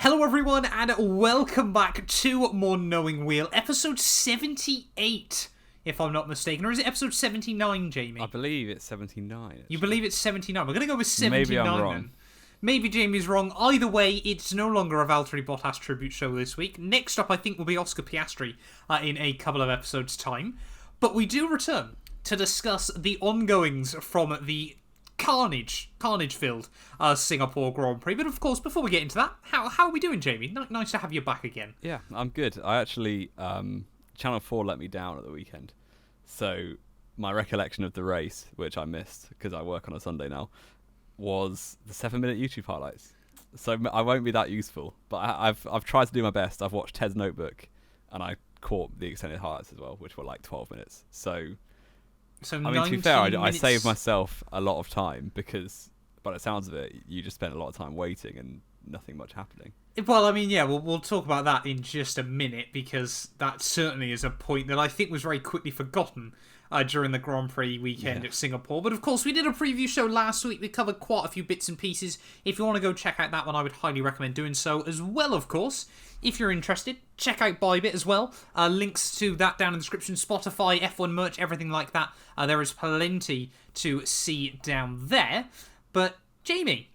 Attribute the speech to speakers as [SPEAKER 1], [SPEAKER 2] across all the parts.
[SPEAKER 1] Hello everyone and welcome back to More Knowing Wheel, episode 78, if I'm not mistaken. Or is it episode 79, Jamie?
[SPEAKER 2] I believe it's 79. Actually.
[SPEAKER 1] You believe it's 79? We're going to go with 79
[SPEAKER 2] Maybe I'm wrong.
[SPEAKER 1] then. Maybe Jamie's wrong. Either way, it's no longer a Valtteri Bottas tribute show this week. Next up, I think, will be Oscar Piastri in a couple of episodes' time. But we do return to discuss the ongoings from the carnage-filled Singapore Grand Prix. But of course, before we get into that, how are we doing, Jamie? Nice to have you back again.
[SPEAKER 2] Yeah, I'm good. I actually, Channel 4 let me down at the weekend. So my recollection of the race, which I missed because I work on a Sunday now, was the 7-minute YouTube highlights. So I won't be that useful, but I've tried to do my best. I've watched Ted's Notebook, and I caught the extended highlights as well, which were like 12 minutes. So I mean, to be fair, I saved myself a lot of time because, by the sounds of it, you just spent a lot of time waiting and nothing much happening.
[SPEAKER 1] Well, I mean, yeah, we'll talk about that in just a minute because that certainly is a point that I think was very quickly forgotten during the Grand Prix weekend at Singapore. But of course, we did a preview show last week. We covered quite a few bits and pieces. If you want to go check out that one, I would highly recommend doing so as well, of course. If you're interested, check out Bybit as well. Links to that down in the description. Spotify, F1 merch, everything like that. There is plenty to see down there. But, Jamie,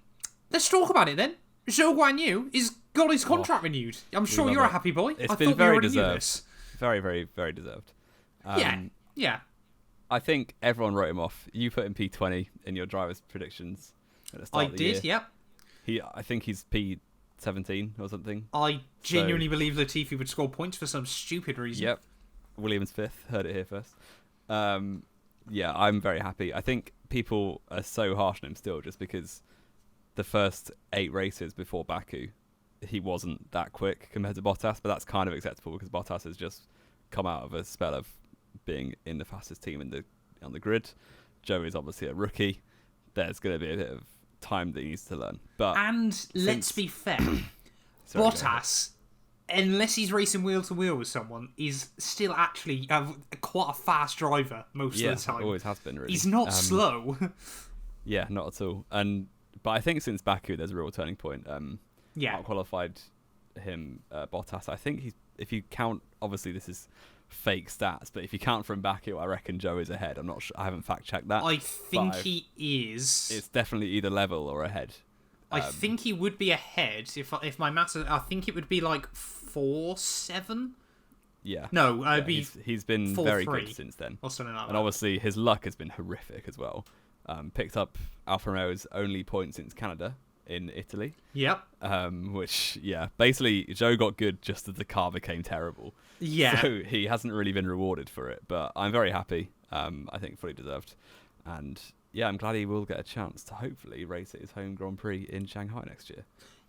[SPEAKER 1] let's talk about it then. Zhou Guanyu is got his contract renewed. I'm sure you're a happy boy.
[SPEAKER 2] It's been very deserved. Very, very, very deserved.
[SPEAKER 1] Yeah.
[SPEAKER 2] I think everyone wrote him off. You put him P20 in your driver's predictions at the start of the year.
[SPEAKER 1] I did, yep.
[SPEAKER 2] I think he's P17 or something.
[SPEAKER 1] I genuinely believe Latifi would score points for some stupid reason.
[SPEAKER 2] Yep. Williams 5th. Heard it here first. Yeah, I'm very happy. I think people are so harsh on him still just because the first 8 races before Baku, he wasn't that quick compared to Bottas, but that's kind of acceptable because Bottas has just come out of a spell of being in the fastest team on the grid. Zhou is obviously a rookie. There's going to be a bit of time that he needs to learn.
[SPEAKER 1] Let's be fair, Bottas, unless he's racing wheel to wheel with someone, is still actually quite a fast driver most of the time.
[SPEAKER 2] Always has been. Really,
[SPEAKER 1] he's not slow.
[SPEAKER 2] Yeah, not at all. But I think since Baku, there's a real turning point. Out-qualified him, Bottas. I think if you count, obviously this is fake stats, but if you count from Baku, I reckon Zhou is ahead. I'm not sure. I haven't fact-checked that.
[SPEAKER 1] I think he is.
[SPEAKER 2] It's definitely either level or ahead.
[SPEAKER 1] I think he would be ahead if my maths. I think it would be like 4-7.
[SPEAKER 2] Yeah.
[SPEAKER 1] No, it'd be.
[SPEAKER 2] He's been
[SPEAKER 1] 4-3.
[SPEAKER 2] Very good since then.
[SPEAKER 1] Or something like that.
[SPEAKER 2] And obviously his luck has been horrific as well. Picked up Alfa Romeo's only point since Canada in Italy.
[SPEAKER 1] Yep.
[SPEAKER 2] Which, basically Zhou got good just as the car became terrible.
[SPEAKER 1] Yeah.
[SPEAKER 2] So he hasn't really been rewarded for it, but I'm very happy. I think fully deserved. And yeah, I'm glad he will get a chance to hopefully race at his home Grand Prix in Shanghai next year.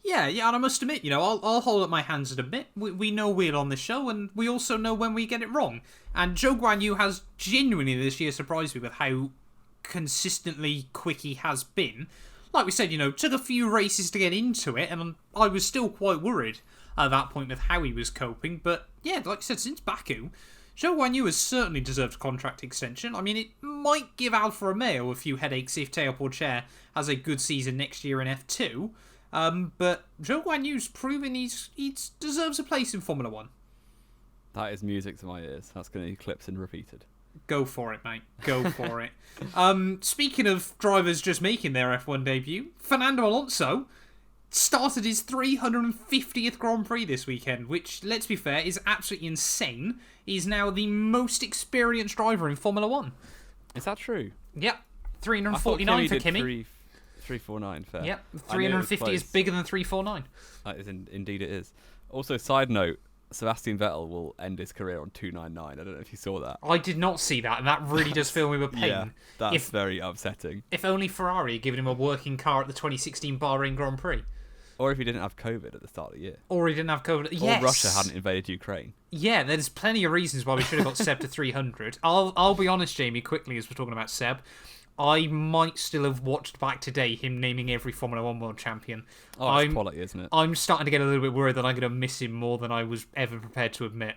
[SPEAKER 1] Yeah, and I must admit, I'll hold up my hands and admit, we know wheel on this show, and we also know when we get it wrong. And Zhou Guanyu has genuinely this year surprised me with how consistently quick he has been. Like we said, took a few races to get into it, and I was still quite worried at that point with how he was coping. But yeah, like I said, since Baku, Zhou Guanyu has certainly deserved a contract extension. I mean, it might give Alfa Romeo a few headaches if Théo Pourchaire has a good season next year in F2. But Zhou Guanyu's proven he deserves a place in Formula 1.
[SPEAKER 2] That is music to my ears. That's going to be clipped and repeated.
[SPEAKER 1] Go for it, mate. Go for it. Speaking of drivers just making their F1 debut, Fernando Alonso started his 350th Grand Prix this weekend, which, let's be fair, is absolutely insane. He's now the most experienced driver in Formula 1.
[SPEAKER 2] Is that true?
[SPEAKER 1] Yep. 349 for Kimi.
[SPEAKER 2] 349, fair.
[SPEAKER 1] Yep. 350 is bigger than 349.
[SPEAKER 2] Indeed it is. Also, side note, Sebastian Vettel will end his career on 299. I don't know if you saw that.
[SPEAKER 1] I did not see that, and that really does fill me with pain.
[SPEAKER 2] Yeah, that's very upsetting.
[SPEAKER 1] If only Ferrari had given him a working car at the 2016 Bahrain Grand Prix.
[SPEAKER 2] Or if he didn't have COVID at the start of the year.
[SPEAKER 1] Or he didn't have COVID. Yes.
[SPEAKER 2] Or Russia hadn't invaded Ukraine.
[SPEAKER 1] Yeah, there's plenty of reasons why we should have got Seb to 300. I'll be honest, Jamie, quickly, as we're talking about Seb. I might still have watched back today him naming every Formula 1 world champion.
[SPEAKER 2] Oh, it's quality, isn't it?
[SPEAKER 1] I'm starting to get a little bit worried that I'm going to miss him more than I was ever prepared to admit.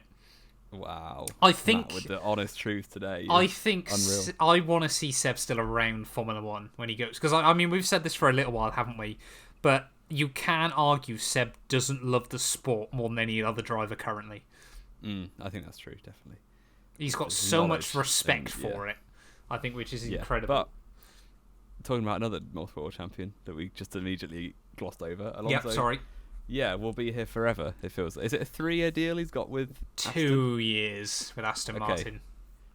[SPEAKER 2] Wow.
[SPEAKER 1] I think
[SPEAKER 2] Matt, with the honest truth today.
[SPEAKER 1] I think
[SPEAKER 2] unreal.
[SPEAKER 1] I want to see Seb still around Formula 1 when he goes. Because, I mean, we've said this for a little while, haven't we? But you can argue Seb doesn't love the sport more than any other driver currently.
[SPEAKER 2] I think that's true, definitely.
[SPEAKER 1] He's got so much respect for it, I think, which is incredible.
[SPEAKER 2] But talking about another multiple world champion that we just immediately glossed over, Alonso.
[SPEAKER 1] Yeah, sorry.
[SPEAKER 2] Yeah, we'll be here forever, it feels. Is it a 3-year deal he's got with
[SPEAKER 1] 2 years with Aston Martin.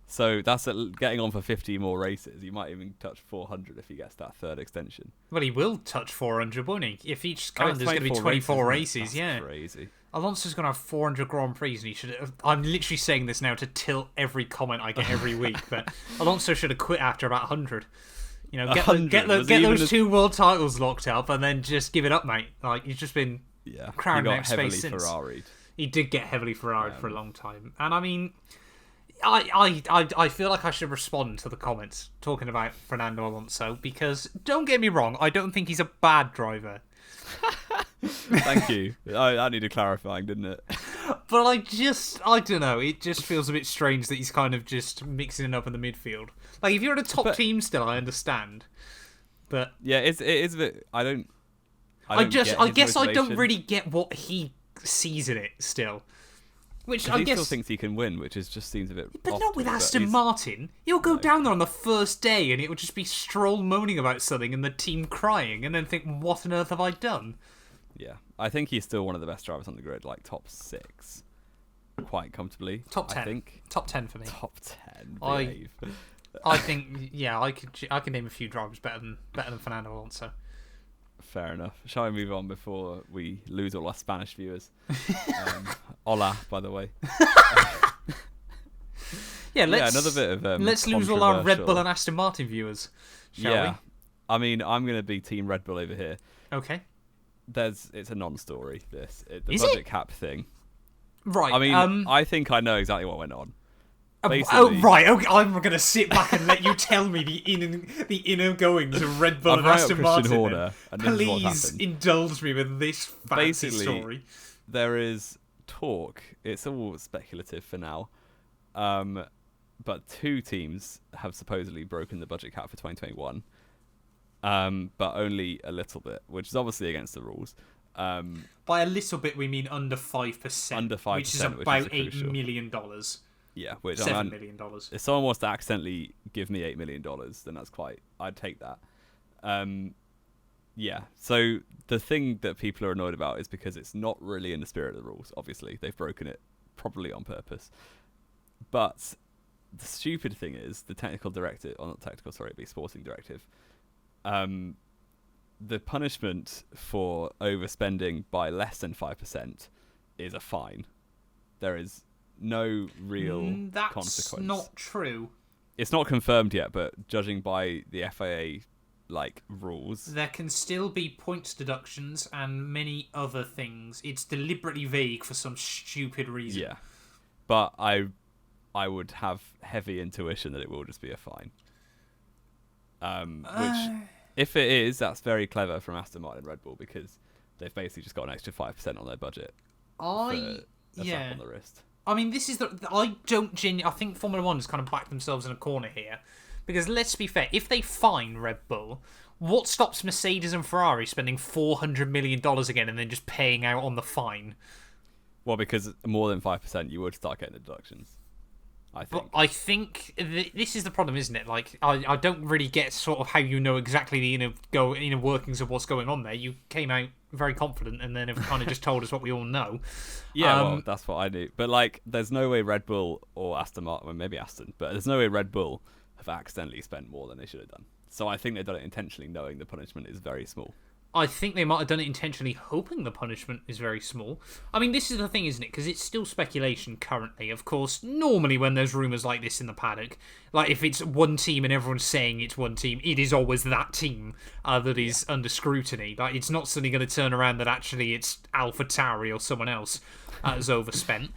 [SPEAKER 2] So that's getting on for 50 more races. He might even touch 400 if he gets that third extension.
[SPEAKER 1] Well, he will touch 400, won't he? If each calendar's going to be 24 races,
[SPEAKER 2] that's crazy.
[SPEAKER 1] Alonso's going to have 400 Grand Prix, and he should. I'm literally saying this now to tilt every comment I get every week, but Alonso should have quit after about 100. You know, get those 2 world titles locked up, and then just give it up, mate. Like, he's just been crowding out space since.
[SPEAKER 2] Ferrari'd.
[SPEAKER 1] He did get heavily Ferrari'd for a long time, and I mean, I feel like I should respond to the comments talking about Fernando Alonso, because don't get me wrong, I don't think he's a bad driver.
[SPEAKER 2] Thank you. That needed clarifying, didn't it?
[SPEAKER 1] But I don't know. It just feels a bit strange that he's kind of just mixing it up in the midfield. Like, if you're in a top team still, I understand. But
[SPEAKER 2] yeah, it is a bit. I
[SPEAKER 1] guess I don't really get what he sees in it still. Which I guess
[SPEAKER 2] he still thinks he can win, which just seems a bit.
[SPEAKER 1] But not with Aston Martin. He'll go down there on the first day, and it will just be Stroll moaning about something, and the team crying, and then think, "What on earth have I done?"
[SPEAKER 2] Yeah, I think he's still one of the best drivers on the grid, like top 6, quite comfortably.
[SPEAKER 1] Top 10.
[SPEAKER 2] I think.
[SPEAKER 1] Top 10 for me.
[SPEAKER 2] Top 10. Behave.
[SPEAKER 1] I think, yeah, I could name a few drivers better than Fernando Alonso.
[SPEAKER 2] Fair enough. Shall we move on before we lose all our Spanish viewers? Hola, by the way. Another bit of
[SPEAKER 1] let's lose all our Red Bull and Aston Martin viewers, shall we?
[SPEAKER 2] I mean, I'm going to be Team Red Bull over here.
[SPEAKER 1] Okay.
[SPEAKER 2] It's a non-story, the
[SPEAKER 1] Is
[SPEAKER 2] budget
[SPEAKER 1] it?
[SPEAKER 2] cap thing.
[SPEAKER 1] Right.
[SPEAKER 2] I mean, I think I know exactly what went on.
[SPEAKER 1] Right. Okay, I'm going to sit back and let you tell me the inner goings of Red Bull and Aston Martin.
[SPEAKER 2] Horner, and
[SPEAKER 1] please indulge me with this fancy story.
[SPEAKER 2] There is talk. It's all speculative for now. But 2 teams have supposedly broken the budget cap for 2021. But only a little bit, which is obviously against the rules.
[SPEAKER 1] By a little bit, we mean under 5%.
[SPEAKER 2] Under 5%,
[SPEAKER 1] which is about $8 million.
[SPEAKER 2] Yeah, which
[SPEAKER 1] $7 million.
[SPEAKER 2] If someone wants to accidentally give me $8 million, then that's I'd take that. Yeah. So the thing that people are annoyed about is because it's not really in the spirit of the rules. Obviously, they've broken it probably on purpose. But the stupid thing is the technical directive, or not technical, sorry, it'd be sporting directive. The punishment for overspending by less than 5% is a fine. There is no real consequence.
[SPEAKER 1] That's not true.
[SPEAKER 2] It's not confirmed yet, but judging by the FIA rules,
[SPEAKER 1] there can still be points deductions and many other things. It's deliberately vague for some stupid reason.
[SPEAKER 2] Yeah, but I would have heavy intuition that it will just be a fine. Which, if it is, that's very clever from Aston Martin and Red Bull, because they've basically just got an extra 5% on their budget. For a slap on the wrist.
[SPEAKER 1] I mean, this is I think Formula 1 has kind of backed themselves in a corner here. Because let's be fair, if they fine Red Bull, what stops Mercedes and Ferrari spending $400 million again and then just paying out on the fine?
[SPEAKER 2] Well, because more than 5%, you would start getting the deductions. I think.
[SPEAKER 1] But I think this is the problem, isn't it? Like, I don't really get sort of how you know exactly the inner workings of what's going on there. You came out very confident and then have kind of just told us what we all know.
[SPEAKER 2] Yeah, well, that's what I do. But, there's no way Red Bull or Aston Martin, well, maybe Aston, but there's no way Red Bull have accidentally spent more than they should have done. So I think they've done it intentionally, knowing the punishment is very small.
[SPEAKER 1] I think they might have done it intentionally, hoping the punishment is very small. I mean, this is the thing, isn't it? Because it's still speculation currently. Of course, normally when there's rumours like this in the paddock, like if it's one team and everyone's saying it's one team, it is always that team that is under scrutiny. Like, it's not suddenly going to turn around that actually it's AlphaTauri or someone else has overspent.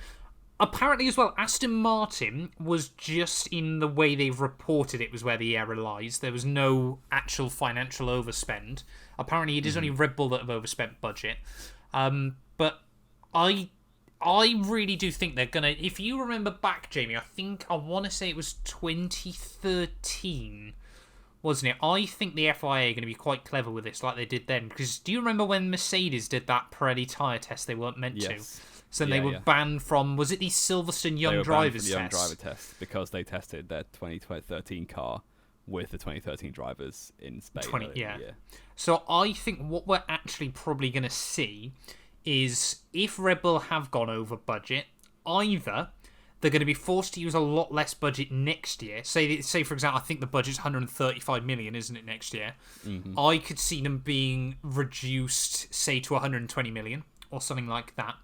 [SPEAKER 1] Apparently as well, Aston Martin was just in the way they've reported it was where the error lies. There was no actual financial overspend. Apparently it is only Red Bull that have overspent budget. But I really do think they're going to... If you remember back, Jamie, I want to say it was 2013 wasn't it? I think the FIA are going to be quite clever with this, like they did then. Because do you remember when Mercedes did that Pirelli tyre test they weren't meant to? So then they were banned from, was it the Silverstone Young Drivers test?
[SPEAKER 2] Young Driver test, because they tested their 2013 car with the 2013 drivers in Spain.
[SPEAKER 1] So I think what we're actually probably going to see is if Red Bull have gone over budget, either they're going to be forced to use a lot less budget next year. Say for example, I think the budget's 135 million, isn't it, next year?
[SPEAKER 2] Mm-hmm.
[SPEAKER 1] I could see them being reduced, say, to 120 million or something like that.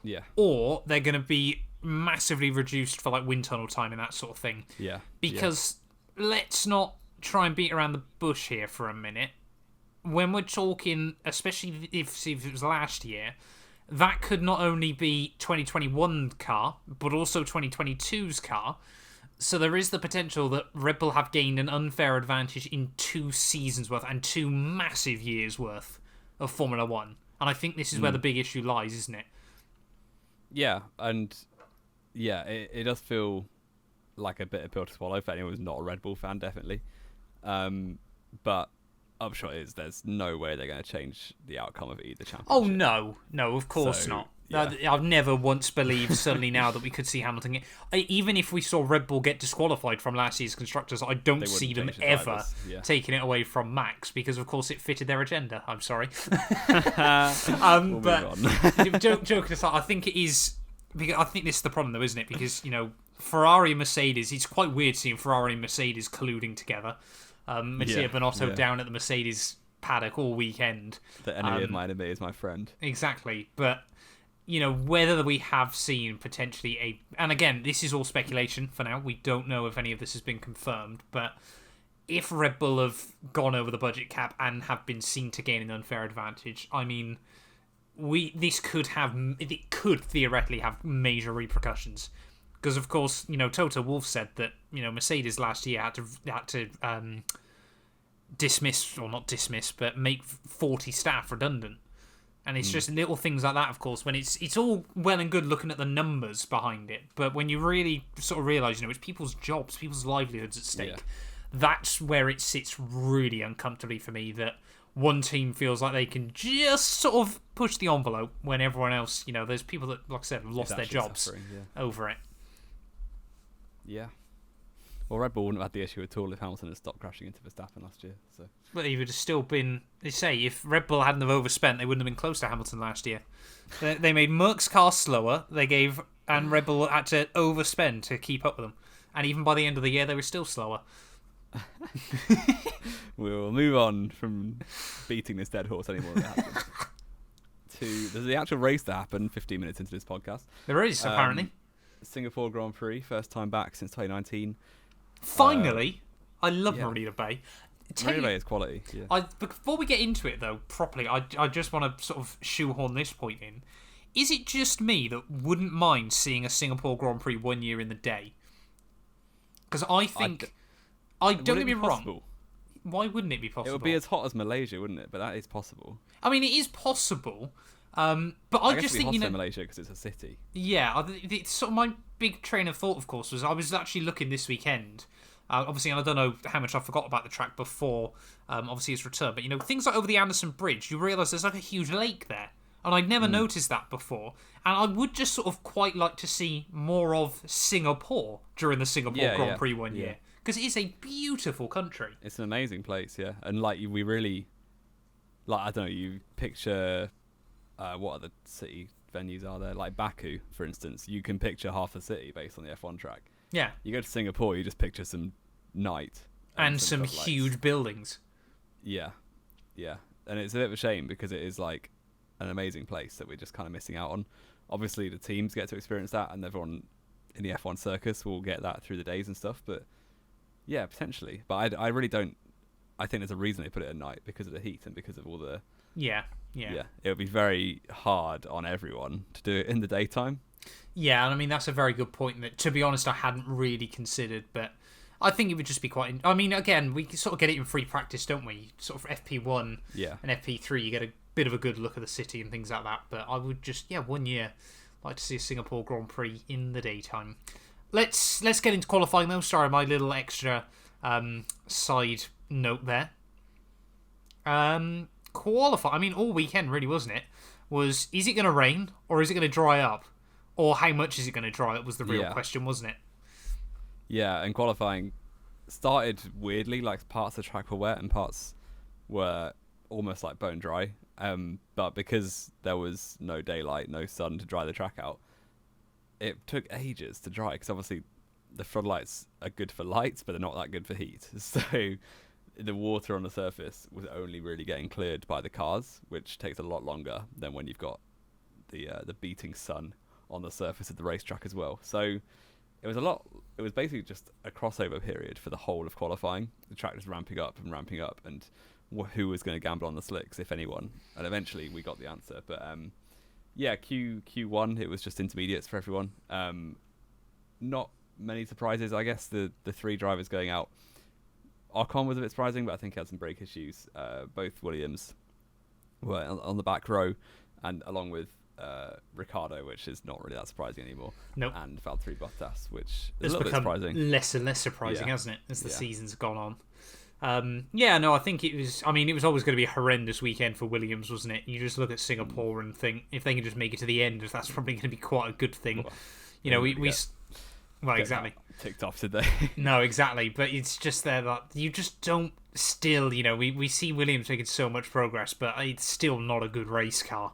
[SPEAKER 2] Yeah.
[SPEAKER 1] Or they're going to be massively reduced for like wind tunnel time and that sort of thing.
[SPEAKER 2] Yeah.
[SPEAKER 1] Because let's not try and beat around the bush here for a minute. When we're talking, especially if it was last year, that could not only be 2021 car, but also 2022's car. So there is the potential that Red Bull have gained an unfair advantage in 2 seasons worth and 2 massive years worth of Formula 1. And I think this is where the big issue lies, isn't it?
[SPEAKER 2] Yeah, and it does feel like a bitter pill to swallow for anyone who's not a Red Bull fan, definitely. But upshot is there's no way they're going to change the outcome of either championship.
[SPEAKER 1] Oh, no, of course not. Yeah. I've never once believed, suddenly now, that we could see Hamilton even if we saw Red Bull get disqualified from last year's Constructors, I don't see them ever taking it away from Max, because, of course, it fitted their agenda. I'm sorry.
[SPEAKER 2] We'll
[SPEAKER 1] but
[SPEAKER 2] move on.
[SPEAKER 1] joking aside, I think it is... Because I think this is the problem, though, isn't it? Because, Ferrari and Mercedes, it's quite weird seeing Ferrari and Mercedes colluding together. Mattia Binotto down at the Mercedes paddock all weekend.
[SPEAKER 2] The enemy of my enemy is my friend.
[SPEAKER 1] Exactly. But, whether we have seen potentially and again, this is all speculation for now. We don't know if any of this has been confirmed. But if Red Bull have gone over the budget cap and have been seen to gain an unfair advantage, I mean, it could theoretically have major repercussions. Because, of course, Toto Wolff said that, Mercedes last year had to dismiss, or not dismiss, but make 40 staff redundant. And it's just little things like that, of course, when it's all well and good looking at the numbers behind it. But when you really sort of realise, it's people's jobs, people's livelihoods at stake, that's where it sits really uncomfortably for me, that one team feels like they can just sort of push the envelope when everyone else, there's people that, like I said, have lost their jobs over it.
[SPEAKER 2] Yeah. Well, Red Bull wouldn't have had the issue at all if Hamilton had stopped crashing into Verstappen last year. So.
[SPEAKER 1] But he would have still been... They say, if Red Bull hadn't have overspent, they wouldn't have been close to Hamilton last year. They made Merck's car slower, and Red Bull had to overspend to keep up with them. And even by the end of the year, they were still slower.
[SPEAKER 2] We'll move on from beating this dead horse anymore. There's the actual race that happened 15 minutes into this podcast.
[SPEAKER 1] There is, apparently.
[SPEAKER 2] Singapore Grand Prix, first time back since 2019.
[SPEAKER 1] Finally, I love Marina Bay.
[SPEAKER 2] Marina Bay is quality. Yeah.
[SPEAKER 1] Before we get into it, though, properly, I just want to sort of shoehorn this point in. Is it just me that wouldn't mind seeing a Singapore Grand Prix 1 year in the day? Because I think... don't get me wrong. Why wouldn't it be possible?
[SPEAKER 2] It would be as hot as Malaysia, wouldn't it? But that is possible.
[SPEAKER 1] I mean, it is possible. But I just think,
[SPEAKER 2] in Malaysia because it's a city.
[SPEAKER 1] Yeah, it's sort of my big train of thought, of course, was I was actually looking this weekend. Obviously, and I don't know how much I forgot about the track before, obviously, its return. But, things like over the Anderson Bridge, you realise there's like a huge lake there. And I'd never noticed that before. And I would just sort of quite like to see more of Singapore during the Singapore Grand Prix 1 year. Because it is a beautiful country. It's
[SPEAKER 2] an amazing place, yeah. And, we really... I don't know, you picture... what other city venues are there? Like Baku, for instance. You can picture half the city based on the F1 track.
[SPEAKER 1] Yeah.
[SPEAKER 2] You go to Singapore, you just picture some night.
[SPEAKER 1] And some huge buildings.
[SPEAKER 2] Yeah. Yeah. And it's a bit of a shame because it is an amazing place that we're just kind of missing out on. Obviously, the teams get to experience that and everyone in the F1 circus will get that through the days and stuff. But yeah, potentially. But I really don't... I think there's a reason they put it at night because of the heat and because of all the...
[SPEAKER 1] Yeah.
[SPEAKER 2] It would be very hard on everyone to do it in the daytime.
[SPEAKER 1] Yeah, and I mean, that's a very good point that, to be honest, I hadn't really considered, but I think it would just be quite... I mean, again, we sort of get it in free practice, don't we? Sort of FP1 and FP3, you get a bit of a good look at the city and things like that, but I would just, 1 year, like to see a Singapore Grand Prix in the daytime. Let's get into qualifying, though. Sorry, my little extra side note there. Qualify. I mean, all weekend really, wasn't it? Was is it going to rain or is it going to dry up, or how much is it going to dry up? Was the real question, wasn't it?
[SPEAKER 2] Yeah, and qualifying started weirdly. Like parts of the track were wet and parts were almost like bone dry. But because there was no daylight, no sun to dry the track out, it took ages to dry. Because obviously the floodlights are good for lights, but they're not that good for heat. So the water on the surface was only really getting cleared by the cars, which takes a lot longer than when you've got the beating sun on the surface of the racetrack as well. So it was basically just a crossover period for the whole of qualifying. The track was ramping up, and who was going to gamble on the slicks, if anyone. And eventually we got the answer. But Q1, it was just intermediates for everyone. Not many surprises, I guess. The three drivers going out. Ocon was a bit surprising, but I think he had some brake issues. Both Williams were on the back row, and along with Ricciardo, which is not really that surprising anymore.
[SPEAKER 1] Nope.
[SPEAKER 2] And Valtteri Bottas, which is
[SPEAKER 1] It's
[SPEAKER 2] a little bit surprising.
[SPEAKER 1] Less and less surprising, hasn't it, as the season's gone on. I think it was. I mean, it was always going to be a horrendous weekend for Williams, wasn't it? You just look at Singapore and think if they can just make it to the end, that's probably going to be quite a good thing. Well, exactly.
[SPEAKER 2] Ticked off today.
[SPEAKER 1] No, exactly. But it's just there that you just don't still, we see Williams making so much progress, but it's still not a good race car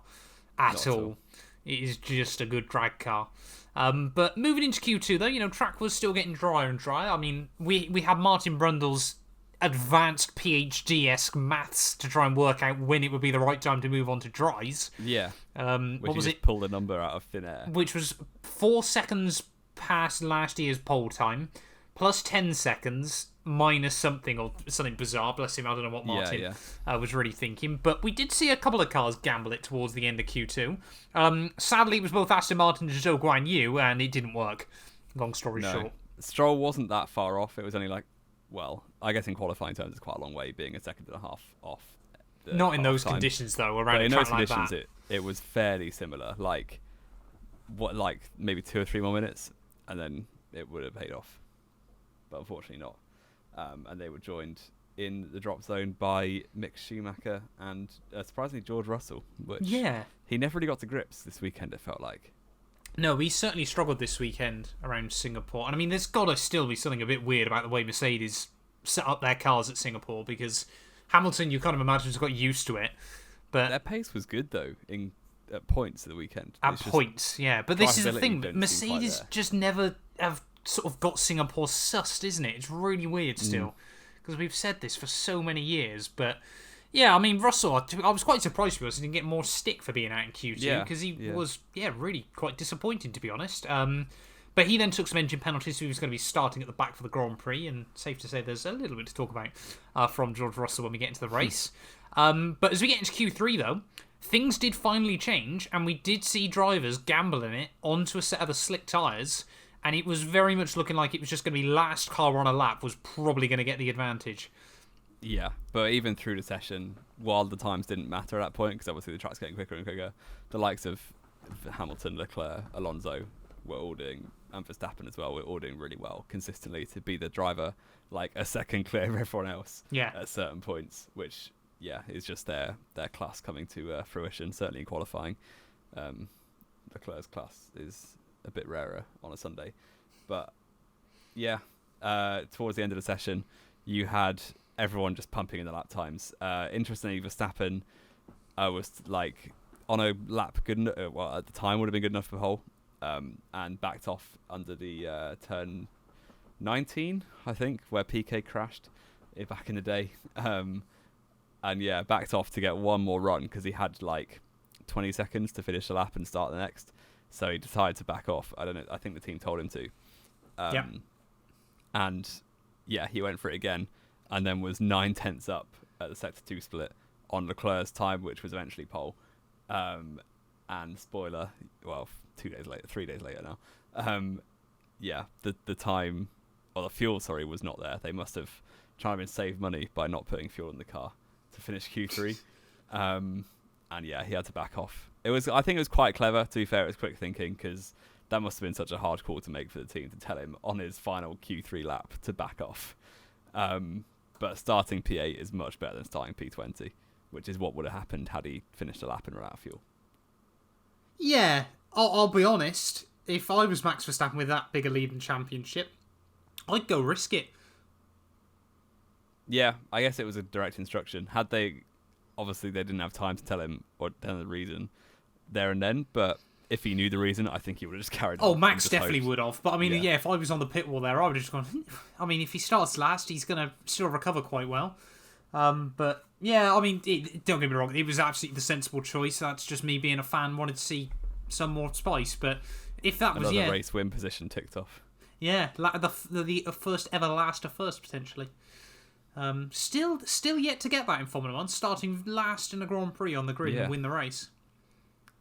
[SPEAKER 1] at all. It is just a good drag car. But moving into Q2, though, track was still getting drier and drier. I mean, we had Martin Brundle's advanced PhD-esque maths to try and work out when it would be the right time to move on to dries.
[SPEAKER 2] Yeah.
[SPEAKER 1] What was it?
[SPEAKER 2] Pulled a number out of thin air.
[SPEAKER 1] Which was 4 seconds past last year's pole time, plus 10 seconds, minus something or something bizarre. Bless him, I don't know what Martin was really thinking. But we did see a couple of cars gamble it towards the end of Q2. Sadly, it was both Aston Martin and Zhou Guanyu, and it didn't work. Long story short.
[SPEAKER 2] Stroll wasn't that far off. It was only I guess in qualifying terms, it's quite a long way, being a second and a half off.
[SPEAKER 1] Not in those conditions, though, around a track like that.
[SPEAKER 2] It was fairly similar. Maybe 2 or 3 more minutes, and then it would have paid off. But unfortunately not. And they were joined in the drop zone by Mick Schumacher and surprisingly George Russell, which he never really got to grips this weekend, it felt like.
[SPEAKER 1] No, he certainly struggled this weekend around Singapore. And I mean, there's got to still be something a bit weird about the way Mercedes set up their cars at Singapore, because Hamilton, you kind of imagine, has got used to it. But
[SPEAKER 2] their pace was good, though, at points of the weekend.
[SPEAKER 1] At points, yeah. But this is the thing. Mercedes just never have sort of got Singapore sussed, isn't it? It's really weird still. Because we've said this for so many years. But, yeah, I mean, Russell, I was quite surprised because he didn't get more stick for being out in Q2. Because he was, really quite disappointing, to be honest. But he then took some engine penalties, so he was going to be starting at the back for the Grand Prix. And safe to say there's a little bit to talk about from George Russell when we get into the race. But as we get into Q3, though, things did finally change, and we did see drivers gambling it onto a set of the slick tyres, and it was very much looking like it was just going to be last car on a lap was probably going to get the advantage.
[SPEAKER 2] Yeah, but even through the session, while the times didn't matter at that point, because obviously the track's getting quicker and quicker, the likes of Hamilton, Leclerc, Alonso were all doing, and Verstappen as well, were all doing really well consistently to be the driver like a second clear of everyone else at certain points, which... it's just their class coming to fruition, certainly in qualifying. Leclerc's class is a bit rarer on a Sunday. But, towards the end of the session, you had everyone just pumping in the lap times. Interestingly, Verstappen was, on a lap good enough, at the time would have been good enough for pole, and backed off under the turn 19, I think, where PK crashed back in the day. And backed off to get one more run because he had 20 seconds to finish the lap and start the next. So he decided to back off. I don't know. I think the team told him to. And he went for it again, and then was 9/10 up at the sector 2 split on Leclerc's time, which was eventually pole. And spoiler, 3 days later now. The time, or the fuel, was not there. They must have tried and save money by not putting fuel in the car to finish Q3, and he had to back off. I think it was quite clever. To be fair, it was quick thinking, because that must have been such a hard call to make for the team to tell him on his final Q3 lap to back off. But starting P8 is much better than starting P20, which is what would have happened had he finished a lap and run out of fuel.
[SPEAKER 1] Yeah, I'll be honest. If I was Max Verstappen with that big a lead in championship, I'd go risk it.
[SPEAKER 2] Yeah, I guess it was a direct instruction. Had they, obviously they didn't have time to tell him or tell the reason there and then, but if he knew the reason, I think he would have just carried on.
[SPEAKER 1] Oh, Max definitely would have. But I mean, yeah, if I was on the pit wall there, I would have just gone, I mean, if he starts last, he's going to still recover quite well. But yeah, I mean, don't get me wrong, it was absolutely the sensible choice. That's just me being a fan, wanted to see some more spice. But if that was,
[SPEAKER 2] another race win position ticked off.
[SPEAKER 1] Yeah, the first ever last of first, potentially. Still yet to get that in Formula 1, starting last in a Grand Prix on the grid and win the race.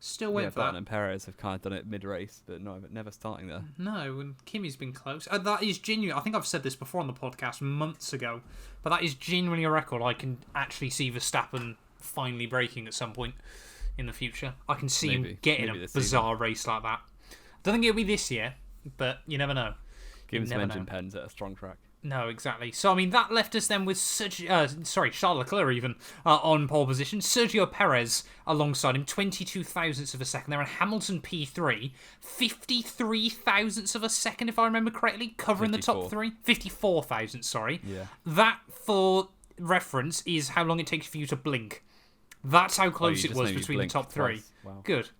[SPEAKER 1] Still waiting for that.
[SPEAKER 2] Button and Perez have kind of done it mid-race, but never starting there.
[SPEAKER 1] No, and Kimi's been close. That is genuine. I think I've said this before on the podcast months ago, but that is genuinely a record I can actually see Verstappen finally breaking at some point in the future. I can see him getting a bizarre race like that. I don't think it'll be this year, but you never know.
[SPEAKER 2] Give him some engine pens at a strong track.
[SPEAKER 1] No, exactly. So, I mean, that left us then with Charles Leclerc even on pole position. Sergio Perez alongside him, 22 thousandths of a second there. And Hamilton P3, 53 thousandths of a second, if I remember correctly, covering 54. The top three. 54 thousandths, sorry.
[SPEAKER 2] Yeah.
[SPEAKER 1] That, for reference, is how long it takes for you to blink. That's how close it was between the top three.
[SPEAKER 2] Wow.
[SPEAKER 1] Good.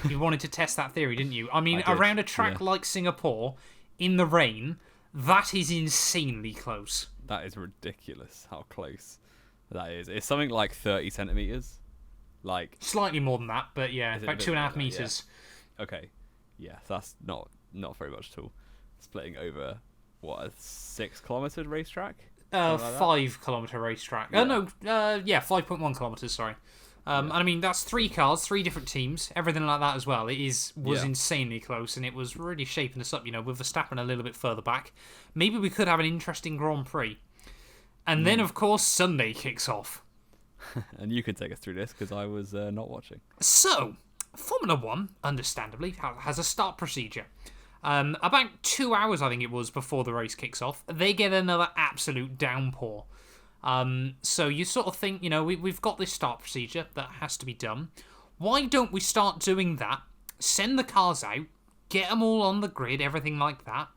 [SPEAKER 1] You wanted to test that theory, didn't you? I mean, around a track like Singapore, in the rain... That is insanely close.
[SPEAKER 2] That is ridiculous how close that is. It's something like 30 centimetres. Like
[SPEAKER 1] slightly more than that, but yeah, about 2.5 metres.
[SPEAKER 2] Yeah. Okay. Yeah, that's not very much at all. Splitting over, what, a 6 kilometre racetrack?
[SPEAKER 1] 5 kilometre racetrack.
[SPEAKER 2] Yeah.
[SPEAKER 1] 5.1 kilometres, sorry. And I mean, that's 3 cars, 3 different teams, everything like that as well. It was insanely close, and it was really shaping us up, with Verstappen a little bit further back. Maybe we could have an interesting Grand Prix. And then, of course, Sunday kicks off.
[SPEAKER 2] And you can take us through this, because I was not watching.
[SPEAKER 1] So, Formula 1, understandably, has a start procedure. About 2 hours, I think it was, before the race kicks off, they get another absolute downpour. So you sort of think, we've got this start procedure that has to be done. Why don't we start doing that, send the cars out, get them all on the grid, everything like that,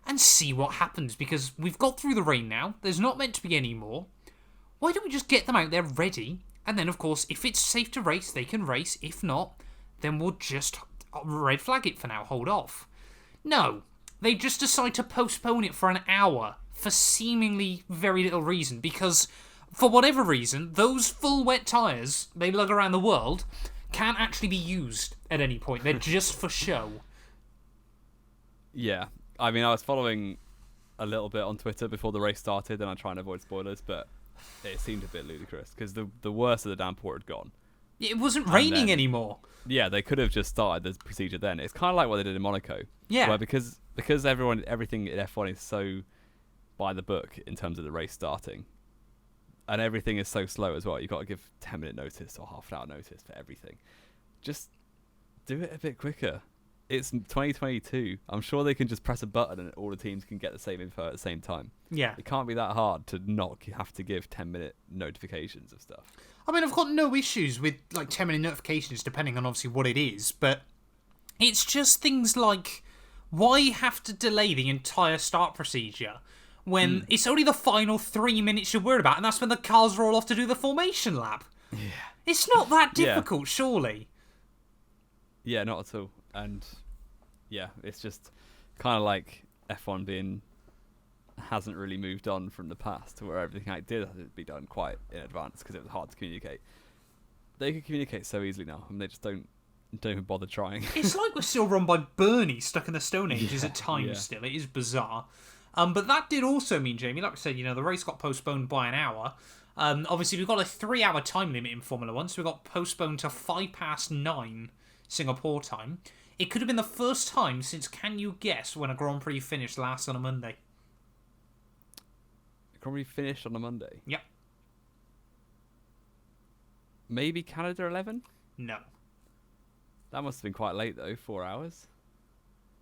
[SPEAKER 1] and see what happens? Because we've got through the rain now, there's not meant to be any more. Why don't we just get them out there ready? And then, of course, if it's safe to race, they can race. If not, then we'll just red flag it for now, hold off. No, they just decide to postpone it for an hour. For seemingly very little reason, because for whatever reason, those full wet tyres they lug around the world can't actually be used at any point. They're just for show.
[SPEAKER 2] Yeah, I mean, I was following a little bit on Twitter before the race started, and I try and avoid spoilers, but it seemed a bit ludicrous because the worst of the downpour had gone.
[SPEAKER 1] It wasn't raining anymore.
[SPEAKER 2] Yeah, they could have just started the procedure then. It's kind of like what they did in Monaco.
[SPEAKER 1] Yeah,
[SPEAKER 2] where because everything in F1 is so by the book in terms of the race starting, and everything is so slow as well. You've got to give 10-minute notice or half an hour notice for everything. Just do it a bit quicker. It's 2022. I'm sure they can just press a button and all the teams can get the same info at the same time.
[SPEAKER 1] Yeah,
[SPEAKER 2] it can't be that hard to not have to give 10-minute notifications of stuff.
[SPEAKER 1] I mean, I've got no issues with like 10-minute notifications depending on obviously what it is, but it's just things like, why have to delay the entire start procedure when it's only the final 3 minutes you're worried about, and that's when the cars roll off to do the formation lap?
[SPEAKER 2] Yeah.
[SPEAKER 1] It's not that difficult, surely.
[SPEAKER 2] Yeah, not at all. And yeah, it's just kind of like F1 hasn't really moved on from the past, where everything did have to be done quite in advance because it was hard to communicate. They can communicate so easily now, and they just don't even bother trying. It's
[SPEAKER 1] like we're still run by Bernie stuck in the Stone Ages at times still. It is bizarre. But that did also mean, Jamie, like I said, the race got postponed by an hour. Obviously, we've got a 3-hour time limit in Formula 1, so we got postponed to 9:05 Singapore time. It could have been the first time since, can you guess, when a Grand Prix finished last on a Monday?
[SPEAKER 2] Grand Prix finished on a Monday?
[SPEAKER 1] Yep.
[SPEAKER 2] Maybe Canada 11?
[SPEAKER 1] No.
[SPEAKER 2] That must have been quite late, though, 4 hours.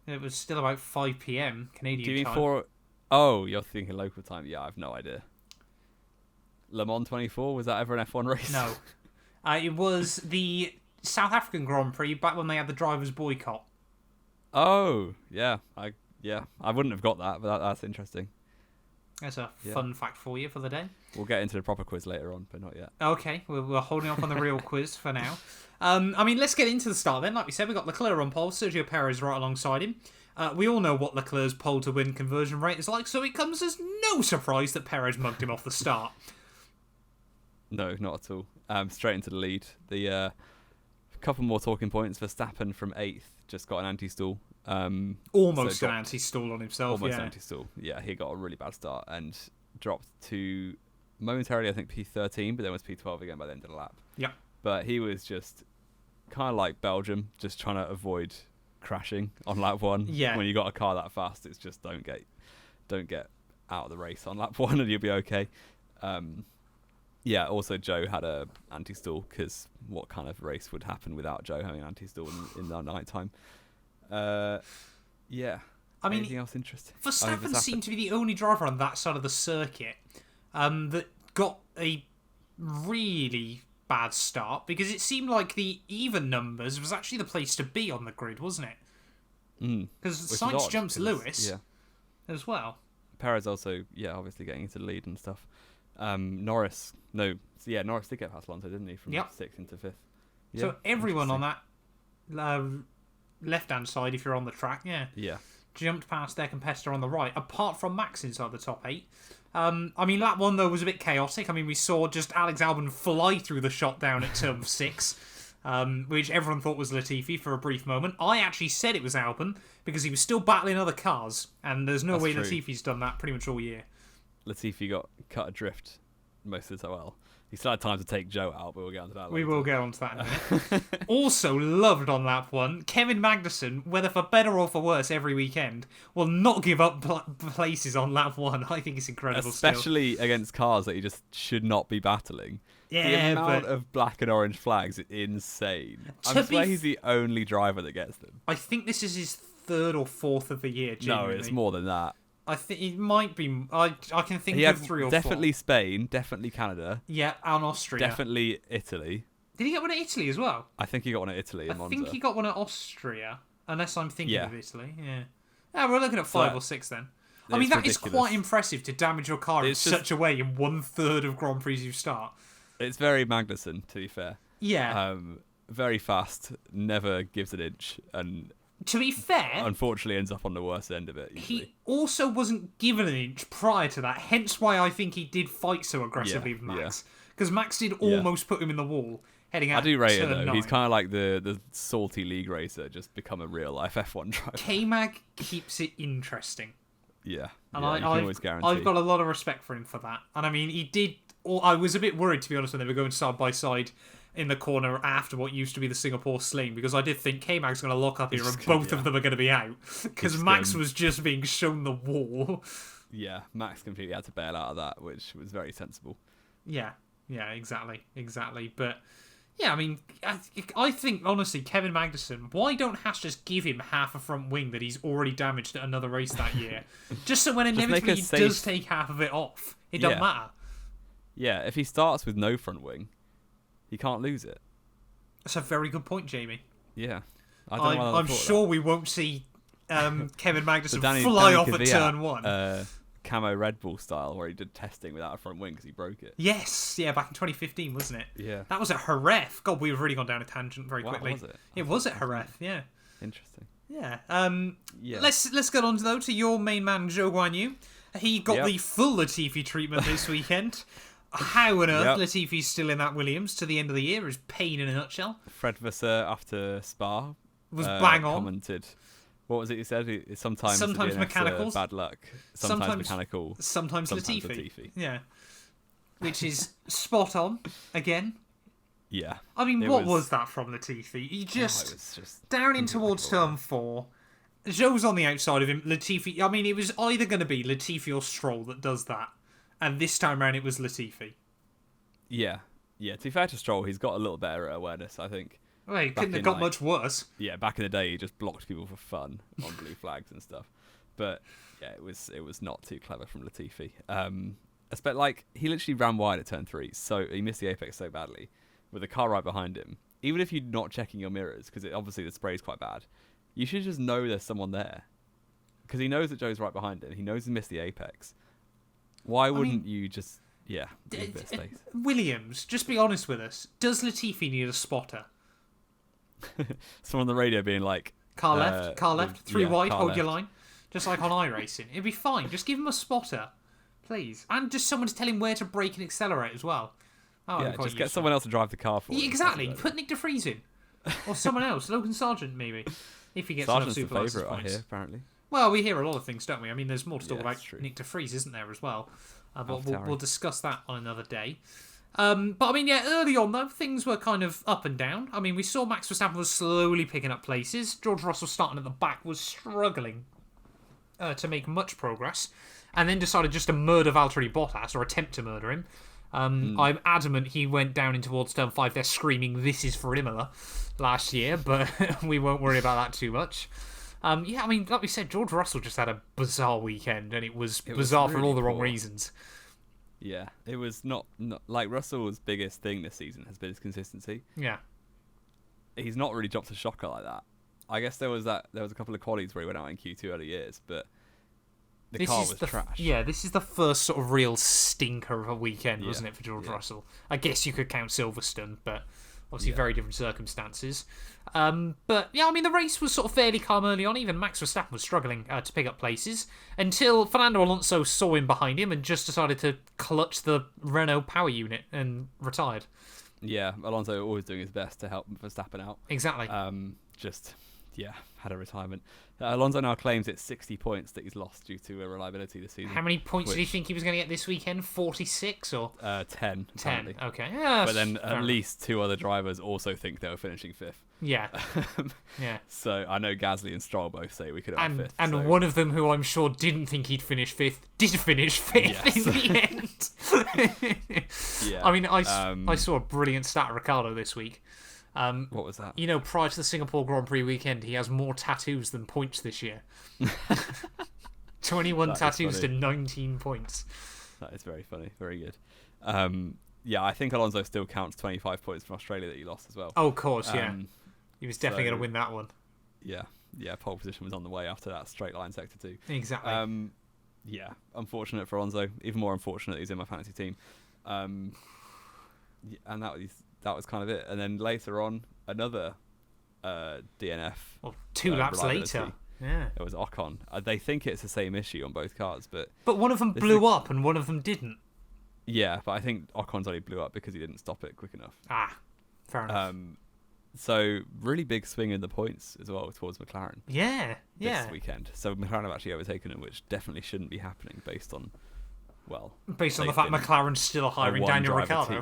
[SPEAKER 1] It was still about 5 p.m. Canadian time.
[SPEAKER 2] Do you mean 4... Oh, you're thinking local time. Yeah, I have no idea. Le Mans 24? Was that ever an F1 race?
[SPEAKER 1] No. It was the South African Grand Prix back when they had the drivers' boycott.
[SPEAKER 2] Oh, yeah. I wouldn't have got that, but that's interesting.
[SPEAKER 1] That's a fun fact for you for the day.
[SPEAKER 2] We'll get into the proper quiz later on, but not yet.
[SPEAKER 1] Okay, we're holding off on the real quiz for now. Let's get into the start then. Like we said, we got Leclerc on pole, Sergio Perez right alongside him. We all know what Leclerc's pole to win conversion rate is like, so it comes as no surprise that Perez mugged him off the start.
[SPEAKER 2] No, not at all. Straight into the lead. The couple more talking points. Verstappen from 8th just got an anti-stall.
[SPEAKER 1] Almost an anti-stall on himself.
[SPEAKER 2] Almost an anti-stall. Yeah, he got a really bad start and dropped to momentarily, I think, P13, but then was P12 again by the end of the lap.
[SPEAKER 1] Yep.
[SPEAKER 2] But he was just kind of like Belgium, just trying to avoid crashing on lap 1.
[SPEAKER 1] Yeah.
[SPEAKER 2] When you got a car that fast, it's just don't get out of the race on lap 1 and you'll be okay. Yeah, also Zhou had a anti-stall, because what kind of race would happen without Zhou having an anti-stall in the night time? Yeah. Anything else interesting?
[SPEAKER 1] Verstappen seemed to be the only driver on that side of the circuit that got a really bad start, because it seemed like the even numbers was actually the place to be on the grid, wasn't it? Because Sainz jumps Lewis as well.
[SPEAKER 2] Perez also, obviously getting into the lead and stuff. Norris did get past Alonso, didn't he? From 6th into 5th. Yeah,
[SPEAKER 1] so everyone on that left-hand side, if you're on the track, jumped past their competitor on the right, apart from Max inside the top 8. Lap 1, though, was a bit chaotic. We saw just Alex Albon fly through the shot down at turn 6, which everyone thought was Latifi for a brief moment. I actually said it was Albon, because he was still battling other cars, and there's no way Latifi's done that pretty much all year.
[SPEAKER 2] Latifi got cut adrift most of the time. Well, he still had time to take Zhou out, but we'll get onto that later.
[SPEAKER 1] We will get onto that in a minute. Also loved on lap 1, Kevin Magnussen, whether for better or for worse every weekend, will not give up places on lap 1. I think it's incredible.
[SPEAKER 2] Especially against cars that you just should not be battling.
[SPEAKER 1] Yeah,
[SPEAKER 2] the amount of black and orange flags is insane. I swear he's the only driver that gets them.
[SPEAKER 1] I think this is his 3rd or 4th of the year, genuinely.
[SPEAKER 2] No, it's more than that.
[SPEAKER 1] I think it might be. I can think of 3 or 4.
[SPEAKER 2] Definitely Spain, definitely Canada.
[SPEAKER 1] Yeah, and Austria.
[SPEAKER 2] Definitely Italy.
[SPEAKER 1] Did he get one at Italy as well?
[SPEAKER 2] I think he got one at Italy in Monza.
[SPEAKER 1] I think he got one at Austria, unless I'm thinking of Italy. Yeah, we're looking at 5 or 6 then. That ridiculous. Is quite impressive to damage your car in such a way in 1/3 of Grand Prix you start.
[SPEAKER 2] It's very Magnussen, to be fair.
[SPEAKER 1] Yeah.
[SPEAKER 2] Very fast, never gives an inch, and
[SPEAKER 1] to be fair,
[SPEAKER 2] unfortunately ends up on the worst end of it. Usually.
[SPEAKER 1] He also wasn't given an inch prior to that, hence why I think he did fight so aggressively with Max. Because Max did almost put him in the wall heading out.
[SPEAKER 2] I do rate it though.
[SPEAKER 1] 9.
[SPEAKER 2] He's kind of like the salty league racer, just become a real life F1 driver.
[SPEAKER 1] K-Mag keeps it interesting.
[SPEAKER 2] Yeah,
[SPEAKER 1] and
[SPEAKER 2] you can always guarantee.
[SPEAKER 1] I've got a lot of respect for him for that. And he did. I was a bit worried, to be honest, when they were going side by side in the corner after what used to be the Singapore Sling, because I did think K-Mag's going to lock up here and both of them are going to be out, because Max was just being shown the wall.
[SPEAKER 2] Yeah, Max completely had to bail out of that, which was very sensible.
[SPEAKER 1] Yeah, exactly. But yeah, I think honestly, Kevin Magnussen, why don't Haas just give him half a front wing that he's already damaged at another race that year, just so when inevitably he does take half of it off, it doesn't matter.
[SPEAKER 2] Yeah, if he starts with no front wing, he can't lose it.
[SPEAKER 1] That's a very good point, Jamie.
[SPEAKER 2] Yeah.
[SPEAKER 1] I'm sure we won't see Kevin Magnussen fly off at turn 1.
[SPEAKER 2] Camo Red Bull style, where he did testing without a front wing because he broke it.
[SPEAKER 1] Yes, back in 2015, wasn't it?
[SPEAKER 2] Yeah.
[SPEAKER 1] That was at Jerez. God, we've really gone down a tangent very quickly.
[SPEAKER 2] Was it?
[SPEAKER 1] It was at Jerez, yeah.
[SPEAKER 2] Interesting.
[SPEAKER 1] Yeah. Let's get on though to your main man, Zhou Guanyu. He got the full Latifi treatment this weekend. How on earth Latifi's still in that Williams to the end of the year is pain in a nutshell.
[SPEAKER 2] Fred Vasseur after Spa
[SPEAKER 1] was bang on.
[SPEAKER 2] Commented. What was it you said? Sometimes
[SPEAKER 1] mechanical,
[SPEAKER 2] bad luck. Sometimes mechanical.
[SPEAKER 1] Sometimes Latifi. Yeah. Which is spot on again.
[SPEAKER 2] Yeah.
[SPEAKER 1] What was that from Latifi? He just down in towards turn 4. Zhou's on the outside of him. Latifi. It was either going to be Latifi or Stroll that does that. And this time around, it was Latifi.
[SPEAKER 2] Yeah. To be fair to Stroll, he's got a little better awareness, I think.
[SPEAKER 1] Well, he couldn't have got much worse.
[SPEAKER 2] Yeah, back in the day, he just blocked people for fun on blue flags and stuff. But yeah, it was not too clever from Latifi. Like, he literally ran wide at turn 3, so he missed the apex so badly with a car right behind him. Even if you're not checking your mirrors, because obviously the spray is quite bad, you should just know there's someone there. Because he knows that Zhou's right behind him. He knows he missed the apex. Why wouldn't you just... Yeah, leave a bit of space.
[SPEAKER 1] Williams, just be honest with us. Does Latifi need a spotter?
[SPEAKER 2] Someone on the radio being like...
[SPEAKER 1] Car left, 3 wide, hold
[SPEAKER 2] left.
[SPEAKER 1] your line. Just like on iRacing. It'd be fine. Just give him a spotter, please. And just someone to tell him where to brake and accelerate as well.
[SPEAKER 2] Just get someone else to drive the car for him.
[SPEAKER 1] Yeah, exactly. Put Nick DeFries in. Or someone else. Logan Sargent, maybe. If he gets
[SPEAKER 2] Sargent's
[SPEAKER 1] enough
[SPEAKER 2] the
[SPEAKER 1] super license
[SPEAKER 2] favourite,
[SPEAKER 1] points.
[SPEAKER 2] I hear, apparently.
[SPEAKER 1] Well, we hear a lot of things, don't we? I mean, there's more to talk about
[SPEAKER 2] true.
[SPEAKER 1] Nick DeFries, isn't there, as well? But
[SPEAKER 2] AlphaTauri.
[SPEAKER 1] we'll discuss that on another day. But, I mean, yeah, early on, though, things were kind of up and down. I mean, we saw Max Verstappen was slowly picking up places. George Russell starting at the back was struggling to make much progress. And then decided just to murder Valtteri Bottas, or attempt to murder him. I'm adamant he went down in towards turn 5 there screaming, "This is for Imola," last year, but we won't worry about that too much. I mean, like we said, George Russell just had a bizarre weekend, and it was bizarre for
[SPEAKER 2] really
[SPEAKER 1] all the wrong
[SPEAKER 2] poor.
[SPEAKER 1] reasons.
[SPEAKER 2] Yeah, it was not like Russell's biggest thing this season has been his consistency.
[SPEAKER 1] Yeah.
[SPEAKER 2] He's not really dropped a shocker like that. I guess there was a couple of qualies where he went out in Q2 early years, but the car was trash.
[SPEAKER 1] This is the first sort of real stinker of a weekend, wasn't it, for George Russell? I guess you could count Silverstone, but obviously very different circumstances. But yeah, I mean, the race was sort of fairly calm early on. Even Max Verstappen was struggling to pick up places until Fernando Alonso saw him behind him and just decided to clutch the Renault power unit and retired.
[SPEAKER 2] Yeah, Alonso always doing his best to help Verstappen out.
[SPEAKER 1] Exactly.
[SPEAKER 2] Had a retirement. Alonso now claims it's 60 points that he's lost due to reliability this season.
[SPEAKER 1] How many points did he think he was going to get this weekend? 46 or
[SPEAKER 2] 10?
[SPEAKER 1] 10. Okay. Yeah,
[SPEAKER 2] but then at least 2 other drivers also think they were finishing 5th.
[SPEAKER 1] Yeah. Yeah.
[SPEAKER 2] So I know Gasly and Stroll both say we could have 5th.
[SPEAKER 1] And one of them, who I'm sure didn't think he'd finish 5th, did finish 5th in the end.
[SPEAKER 2] Yeah.
[SPEAKER 1] I mean, I saw a brilliant stat of Ricciardo this week.
[SPEAKER 2] What was that?
[SPEAKER 1] You know, prior to the Singapore Grand Prix weekend, he has more tattoos than points this year. 21 tattoos to 19 points.
[SPEAKER 2] That is very funny. Very good. I think Alonso still counts 25 points from Australia that he lost as well.
[SPEAKER 1] Oh, of course, yeah. He was definitely going to win that one.
[SPEAKER 2] Yeah, pole position was on the way after that straight line sector 2.
[SPEAKER 1] Exactly.
[SPEAKER 2] Unfortunate for Alonso. Even more unfortunate he's in my fantasy team. And that was kind of it. And then later on, another DNF.
[SPEAKER 1] Well, 2 laps later. Yeah.
[SPEAKER 2] It was Ocon. They think it's the same issue on both cars, but
[SPEAKER 1] one of them blew up and one of them didn't.
[SPEAKER 2] Yeah, but I think Ocon's only blew up because he didn't stop it quick enough.
[SPEAKER 1] Fair enough.
[SPEAKER 2] So really big swing in the points as well towards McLaren.
[SPEAKER 1] Yeah.
[SPEAKER 2] This weekend. So McLaren have actually overtaken him, which definitely shouldn't be happening based on the fact
[SPEAKER 1] McLaren's still hiring Daniel Ricciardo.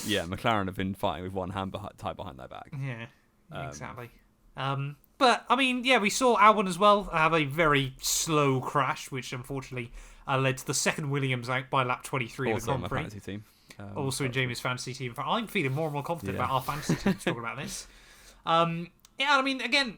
[SPEAKER 2] McLaren have been fighting with one hand tied behind their back.
[SPEAKER 1] Yeah, exactly. But, I mean, we saw Albon as well have a very slow crash, which unfortunately led to the second Williams out by lap 23 of the Grand Prix.
[SPEAKER 2] Fantasy team.
[SPEAKER 1] Also in Jamie's fantasy team. I'm feeling more and more confident about our fantasy team talking about this. I mean, again,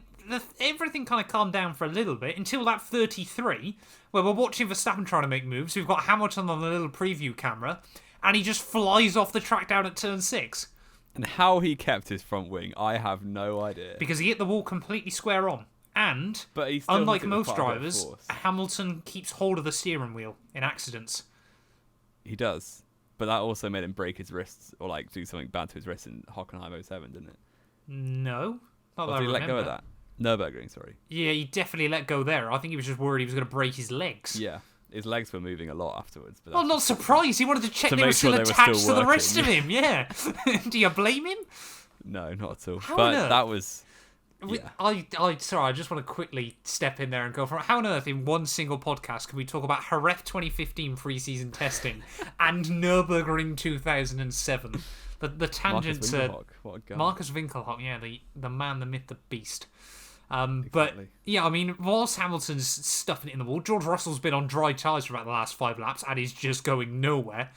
[SPEAKER 1] everything kind of calmed down for a little bit until lap 33, where we're watching Verstappen trying to make moves. We've got Hamilton on the little preview camera, and he just flies off the track down at turn 6.
[SPEAKER 2] And how he kept his front wing, I have no idea.
[SPEAKER 1] Because he hit the wall completely square on. And,
[SPEAKER 2] but he still
[SPEAKER 1] unlike most drivers, Hamilton keeps hold of the steering wheel in accidents.
[SPEAKER 2] He does. But that also made him break his wrists or do something bad to his wrists in Hockenheim 07, didn't it?
[SPEAKER 1] No. Not
[SPEAKER 2] or did he let go of that? Nürburgring, sorry.
[SPEAKER 1] Yeah, he definitely let go there. I think he was just worried he was going to break his legs.
[SPEAKER 2] Yeah. His legs were moving a lot afterwards. But
[SPEAKER 1] not surprised. He wanted to check they were still attached to the rest of him. Yeah. Do you blame him?
[SPEAKER 2] No, not at all.
[SPEAKER 1] How on earth?
[SPEAKER 2] That was...
[SPEAKER 1] Yeah. Sorry, I just want to quickly step in there and go for how on earth in one single podcast can we talk about Jerez 2015 preseason testing and Nürburgring 2007? The tangent to Marcus Winkelhock, the man, the myth, the beast.
[SPEAKER 2] Exactly.
[SPEAKER 1] But yeah, I mean, whilst Hamilton's stuffing it in the wall, George Russell's been on dry tyres for about the last 5 laps and is just going nowhere.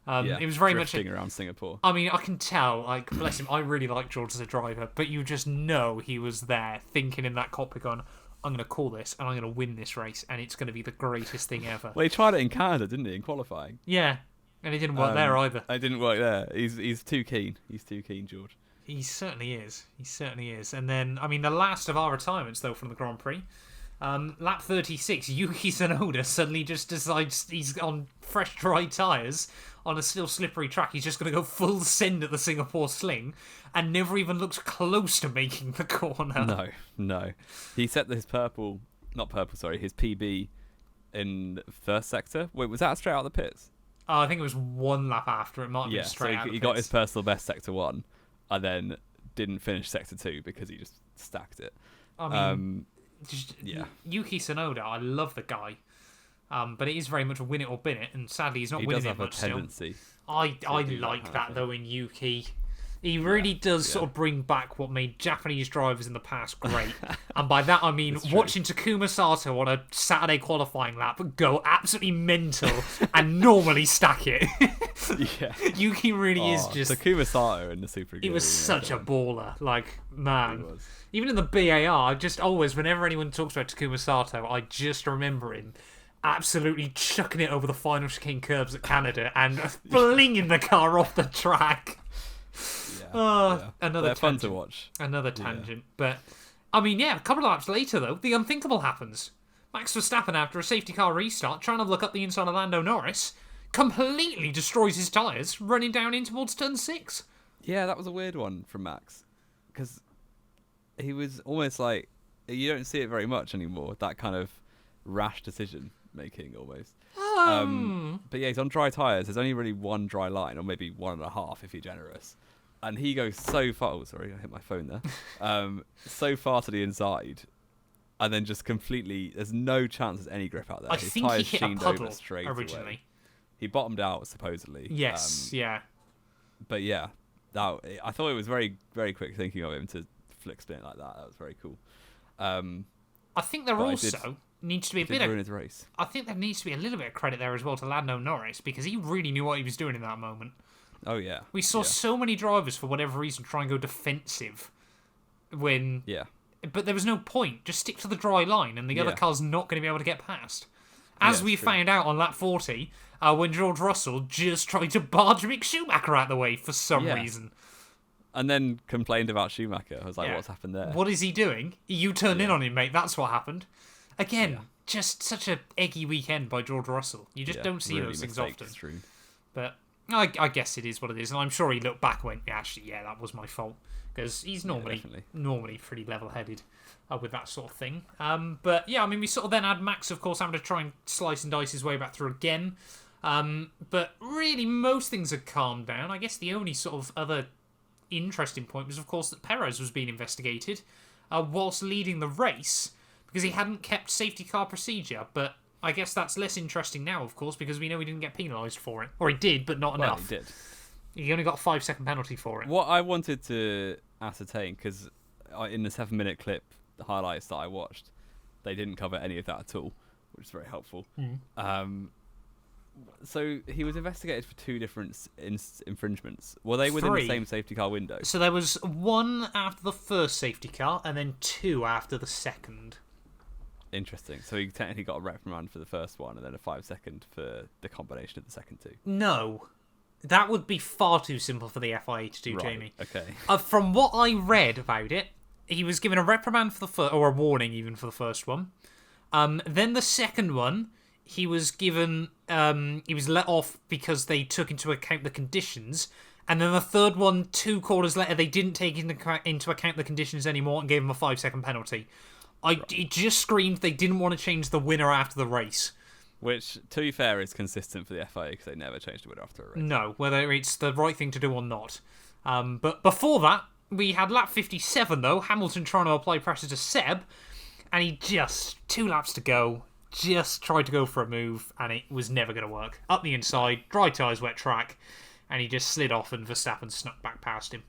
[SPEAKER 1] It was very much
[SPEAKER 2] around Singapore.
[SPEAKER 1] I mean, I can tell, bless him, I really like George as a driver, but you just know he was there thinking in that cockpit going, I'm going to call this, and I'm going to win this race, and it's going to be the greatest thing ever.
[SPEAKER 2] Well, he tried it in Canada, didn't he, in qualifying?
[SPEAKER 1] Yeah, and it didn't work there either.
[SPEAKER 2] It didn't work there. He's too keen. He's too keen, George.
[SPEAKER 1] He certainly is. He certainly is. And then, I mean, the last of our retirements, though, from the Grand Prix, lap 36, Yuki Tsunoda suddenly just decides he's on fresh, dry tyres on a still slippery track. He's just going to go full send at the Singapore Sling and never even looks close to making the corner.
[SPEAKER 2] No. He set his his PB in first sector. Wait, was that straight out of the pits?
[SPEAKER 1] I think it was one lap after. It might have been straight out of the
[SPEAKER 2] he
[SPEAKER 1] pits.
[SPEAKER 2] got his personal best sector 1 and then didn't finish sector 2 because he just stacked it.
[SPEAKER 1] I mean, Yuki Tsunoda, I love the guy. But it is very much a win it or bin it, and sadly he's not winning it much still. I like that though in Yuki. He really does sort of bring back what made Japanese drivers in the past great. And by that I mean watching Takuma Sato on a Saturday qualifying lap go absolutely mental and normally stack it. Yuki really is just...
[SPEAKER 2] Takuma Sato in the Super
[SPEAKER 1] He was such a baller. Like, man. Even in the BAR, just always, whenever anyone talks about Takuma Sato, I just remember him absolutely chucking it over the final chicane curbs at Canada and flinging the car off the track. Another
[SPEAKER 2] They're fun to watch.
[SPEAKER 1] Another tangent. But, I mean, a couple of laps later, though, the unthinkable happens. Max Verstappen, after a safety car restart, trying to look up the inside of Lando Norris, completely destroys his tyres, running down in towards turn 6.
[SPEAKER 2] Yeah, that was a weird one from Max. Because he was almost like... You don't see it very much anymore, that kind of rash decision making almost. But yeah, he's on dry tyres. There's only really one dry line, or maybe 1.5 if you're generous. And he goes so far. Oh, sorry, I hit my phone there. So far to the inside, and then just completely. There's no chance there's any grip out there.
[SPEAKER 1] His think he hit a puddle originally.
[SPEAKER 2] Away. He bottomed out supposedly.
[SPEAKER 1] Yes,
[SPEAKER 2] But yeah, I thought it was very, very quick thinking of him to flick spin it like that. That was very cool.
[SPEAKER 1] I think there also needs to be a bit of
[SPEAKER 2] race.
[SPEAKER 1] I think there needs to be a little bit of credit there as well to Lando Norris, because he really knew what he was doing in that moment.
[SPEAKER 2] Oh yeah.
[SPEAKER 1] We saw so many drivers for whatever reason try and go defensive when but there was no point. Just stick to the dry line and the other car's not going to be able to get past. As we found out on lap 40, when George Russell just tried to barge Mick Schumacher out of the way for some reason.
[SPEAKER 2] And then complained about Schumacher. I was like, what's happened there?
[SPEAKER 1] What is he doing? You turned in on him, mate. That's what happened. Again, just such a eggy weekend by George Russell. You just don't see those things often.
[SPEAKER 2] True.
[SPEAKER 1] But I guess it is what it is. And I'm sure he looked back and went, actually, that was my fault. Because he's normally pretty level-headed with that sort of thing. But yeah, I mean, we sort of then had Max, of course, having to try and slice and dice his way back through again. But really, most things had calmed down. I guess the only sort of other interesting point was, of course, that Perez was being investigated whilst leading the race because he hadn't kept safety car procedure. But I guess that's less interesting now, of course, because we know he didn't get penalised for it. Or he did, but not enough.
[SPEAKER 2] He did.
[SPEAKER 1] He only got a 5-second penalty for it.
[SPEAKER 2] What I wanted to ascertain, because in the 7-minute clip, the highlights that I watched, they didn't cover any of that at all, which is very helpful. So he was investigated for 2 different infringements. Were they within the same safety car window?
[SPEAKER 1] So there was 1 after the first safety car, and then 2 after the second.
[SPEAKER 2] Interesting. So he technically got a reprimand for the first one, and then a 5-second for the combination of the second 2.
[SPEAKER 1] No. That would be far too simple for the FIA to do, Jamie.
[SPEAKER 2] Okay.
[SPEAKER 1] From what I read about it, he was given a reprimand for the first, or a warning even for the first one. Then the second one, he was given, he was let off because they took into account the conditions. And then the third one, 2 quarters later, they didn't take into account the conditions anymore and gave him a 5-second penalty. It just screamed they didn't want to change the winner after the race.
[SPEAKER 2] Which, to be fair, is consistent for the FIA because they never changed the winner after a race.
[SPEAKER 1] No, whether it's the right thing to do or not. But before that, we had lap 57, though. Hamilton trying to apply pressure to Seb. And he just, 2 laps to go, just tried to go for a move. And it was never going to work. Up the inside, dry tyres, wet track. And he just slid off and Verstappen snuck back past him.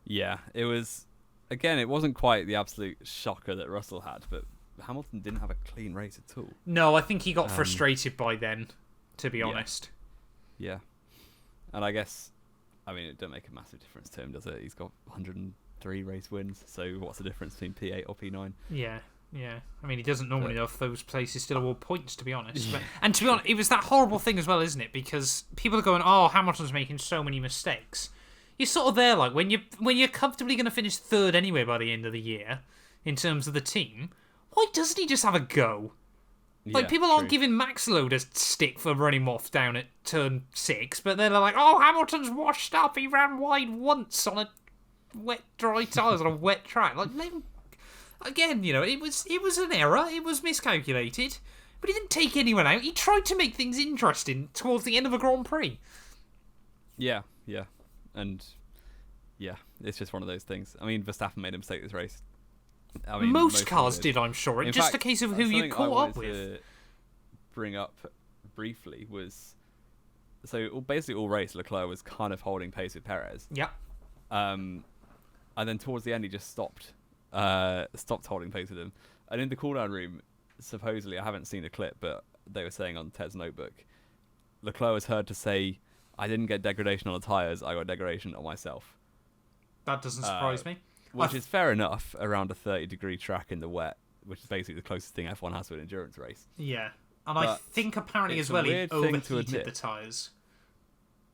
[SPEAKER 2] Yeah, it was... Again, it wasn't quite the absolute shocker that Russell had, but Hamilton didn't have a clean race at all.
[SPEAKER 1] No, I think he got frustrated by then, to be honest.
[SPEAKER 2] Yeah. And I guess, I mean, it don't make a massive difference to him, does it? He's got 103 race wins, so what's the difference between P8 or P9?
[SPEAKER 1] Yeah. Yeah, I mean, he doesn't normally know if those places still award points, to be honest. But, and to be honest, it was that horrible thing as well, isn't it? Because people are going, "Oh, Hamilton's making so many mistakes." You're sort of there, like when you're comfortably going to finish third anyway by the end of the year, in terms of the team. Why doesn't he just have a go? Like, people aren't giving Max a load of stick for running off down at turn 6, but they're like, "Oh, Hamilton's washed up. He ran wide once on a wet, dry tyres on a wet track." Like, let him. Again, it was an error. It was miscalculated, but he didn't take anyone out. He tried to make things interesting towards the end of a Grand Prix.
[SPEAKER 2] Yeah, and yeah, it's just one of those things. I mean, Verstappen made a mistake this race. I mean,
[SPEAKER 1] most cars did, I'm sure. It's just a case of who you caught up with.
[SPEAKER 2] To bring up briefly was basically all race Leclerc was kind of holding pace with Perez.
[SPEAKER 1] Yeah.
[SPEAKER 2] And then towards the end, he just stopped holding pace with him. And in the cooldown room, supposedly, I haven't seen the clip, but they were saying on Ted's notebook, Leclerc was heard to say, "I didn't get degradation on the tyres, I got degradation on myself."
[SPEAKER 1] That doesn't surprise me.
[SPEAKER 2] Which is fair enough around a 30-degree track in the wet, which is basically the closest thing F1 has to an endurance race.
[SPEAKER 1] Yeah. And I think apparently as well he overheated the tyres.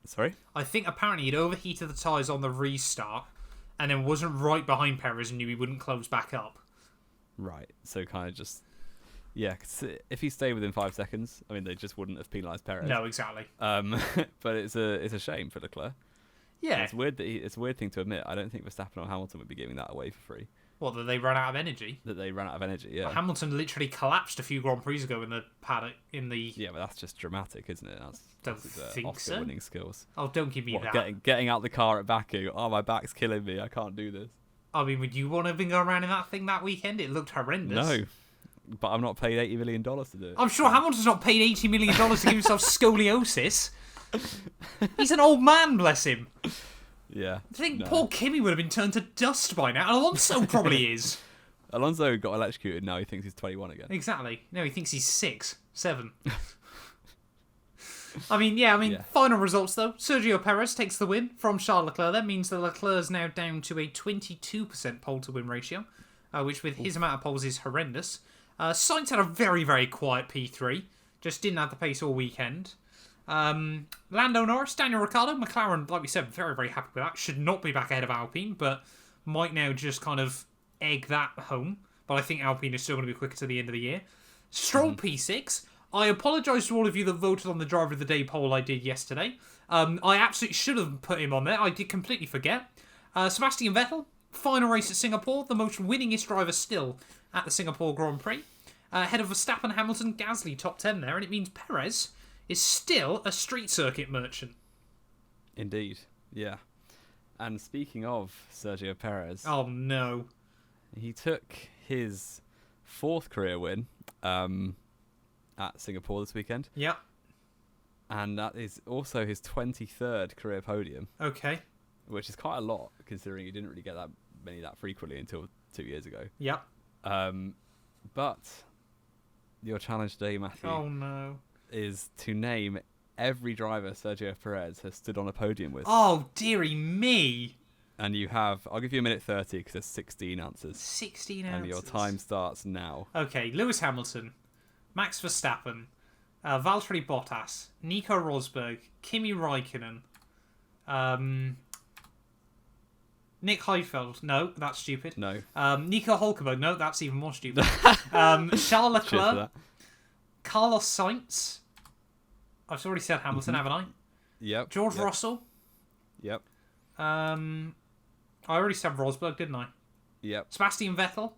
[SPEAKER 2] Sorry?
[SPEAKER 1] I think apparently he'd overheated the tyres on the restart, and then wasn't right behind Perez and knew he wouldn't close back up.
[SPEAKER 2] Right, so kind of just... Yeah, 'cause if he stayed within 5 seconds, I mean, they just wouldn't have penalised Perez.
[SPEAKER 1] No, exactly.
[SPEAKER 2] But it's a shame for Leclerc.
[SPEAKER 1] Yeah.
[SPEAKER 2] It's weird it's a weird thing to admit. I don't think Verstappen or Hamilton would be giving that away for free.
[SPEAKER 1] What, that they ran out of energy?
[SPEAKER 2] That they ran out of energy, yeah.
[SPEAKER 1] Well, Hamilton literally collapsed a few Grand Prix ago in the paddock,
[SPEAKER 2] Yeah, but that's just dramatic, isn't it? That's
[SPEAKER 1] think
[SPEAKER 2] Oscar
[SPEAKER 1] so.
[SPEAKER 2] winning skills.
[SPEAKER 1] Oh, don't give me that.
[SPEAKER 2] Getting out the car at Baku. Oh, my back's killing me. I can't do this.
[SPEAKER 1] I mean, would you want to have been going around in that thing that weekend? It looked horrendous.
[SPEAKER 2] No, but I'm not paid $80 million to do it.
[SPEAKER 1] I'm sure Hamilton's not paid $80 million to give himself scoliosis. He's an old man, bless him.
[SPEAKER 2] Yeah.
[SPEAKER 1] I think poor Kimi would have been turned to dust by now. Alonso probably is.
[SPEAKER 2] Alonso got electrocuted, now he thinks he's 21 again.
[SPEAKER 1] Exactly. No, he thinks he's 6, 7. I mean, final results though. Sergio Perez takes the win from Charles Leclerc. That means that Leclerc's now down to a 22% pole to win ratio, which with his amount of poles is horrendous. Sainz had a very, very quiet P3. Just didn't have the pace all weekend. Lando Norris, Daniel Ricciardo, McLaren, like we said, very, very happy with that. Should not be back ahead of Alpine, but might now just kind of egg that home. But I think Alpine is still going to be quicker to the end of the year. Stroll P6. I apologise to all of you that voted on the Driver of the Day poll I did yesterday. I absolutely should have put him on there. I did completely forget. Sebastian Vettel, final race at Singapore, the most winningest driver still at the Singapore Grand Prix. Ahead of Verstappen, Hamilton, Gasly, top 10 there, and it means Perez is still a street circuit merchant.
[SPEAKER 2] Indeed, yeah. And speaking of Sergio Perez...
[SPEAKER 1] Oh, no.
[SPEAKER 2] He took his 4th career win at Singapore this weekend.
[SPEAKER 1] Yeah.
[SPEAKER 2] And that is also his 23rd career podium.
[SPEAKER 1] Okay.
[SPEAKER 2] Which is quite a lot, considering he didn't really get that many that frequently until 2 years ago.
[SPEAKER 1] Yeah.
[SPEAKER 2] But your challenge today, Matthew...
[SPEAKER 1] Oh, no.
[SPEAKER 2] ...is to name every driver Sergio Perez has stood on a podium with.
[SPEAKER 1] Oh, dearie me.
[SPEAKER 2] And you have... I'll give you a minute 30 because there's 16 answers.
[SPEAKER 1] 16 answers.
[SPEAKER 2] And your time starts now.
[SPEAKER 1] Okay, Lewis Hamilton, Max Verstappen, Valtteri Bottas, Nico Rosberg, Kimi Räikkönen, Nick Heidfeld. No, that's stupid.
[SPEAKER 2] No.
[SPEAKER 1] Nico Hulkenberg. No, that's even more stupid. Charles Leclerc, Carlos Sainz. I've already said Hamilton, haven't I?
[SPEAKER 2] Yep.
[SPEAKER 1] George Russell.
[SPEAKER 2] Yep.
[SPEAKER 1] I already said Rosberg, didn't I?
[SPEAKER 2] Yep.
[SPEAKER 1] Sebastian Vettel.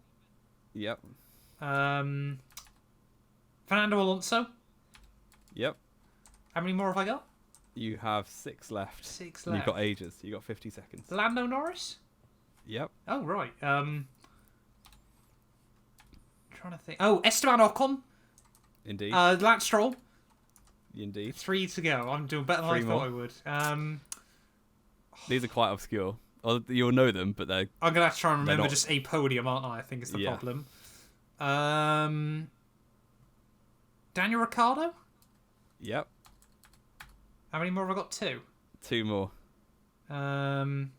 [SPEAKER 2] Yep.
[SPEAKER 1] Fernando Alonso.
[SPEAKER 2] Yep.
[SPEAKER 1] How many more have I got?
[SPEAKER 2] You have 6 left.
[SPEAKER 1] 6
[SPEAKER 2] And
[SPEAKER 1] left.
[SPEAKER 2] you've got ages. You've got 50 seconds.
[SPEAKER 1] Lando Norris?
[SPEAKER 2] Yep.
[SPEAKER 1] Oh, right. Trying to think. Oh, Esteban Ocon.
[SPEAKER 2] Indeed.
[SPEAKER 1] Lance Stroll.
[SPEAKER 2] Indeed.
[SPEAKER 1] 3 to go. I'm doing better than I thought I would.
[SPEAKER 2] These are quite obscure. Well, you'll know them, but they're...
[SPEAKER 1] I'm going to have to try and remember just a podium, aren't I? I think is the problem. Daniel Ricciardo?
[SPEAKER 2] Yep.
[SPEAKER 1] How many more have I got? 2?
[SPEAKER 2] 2 more.
[SPEAKER 1] Trying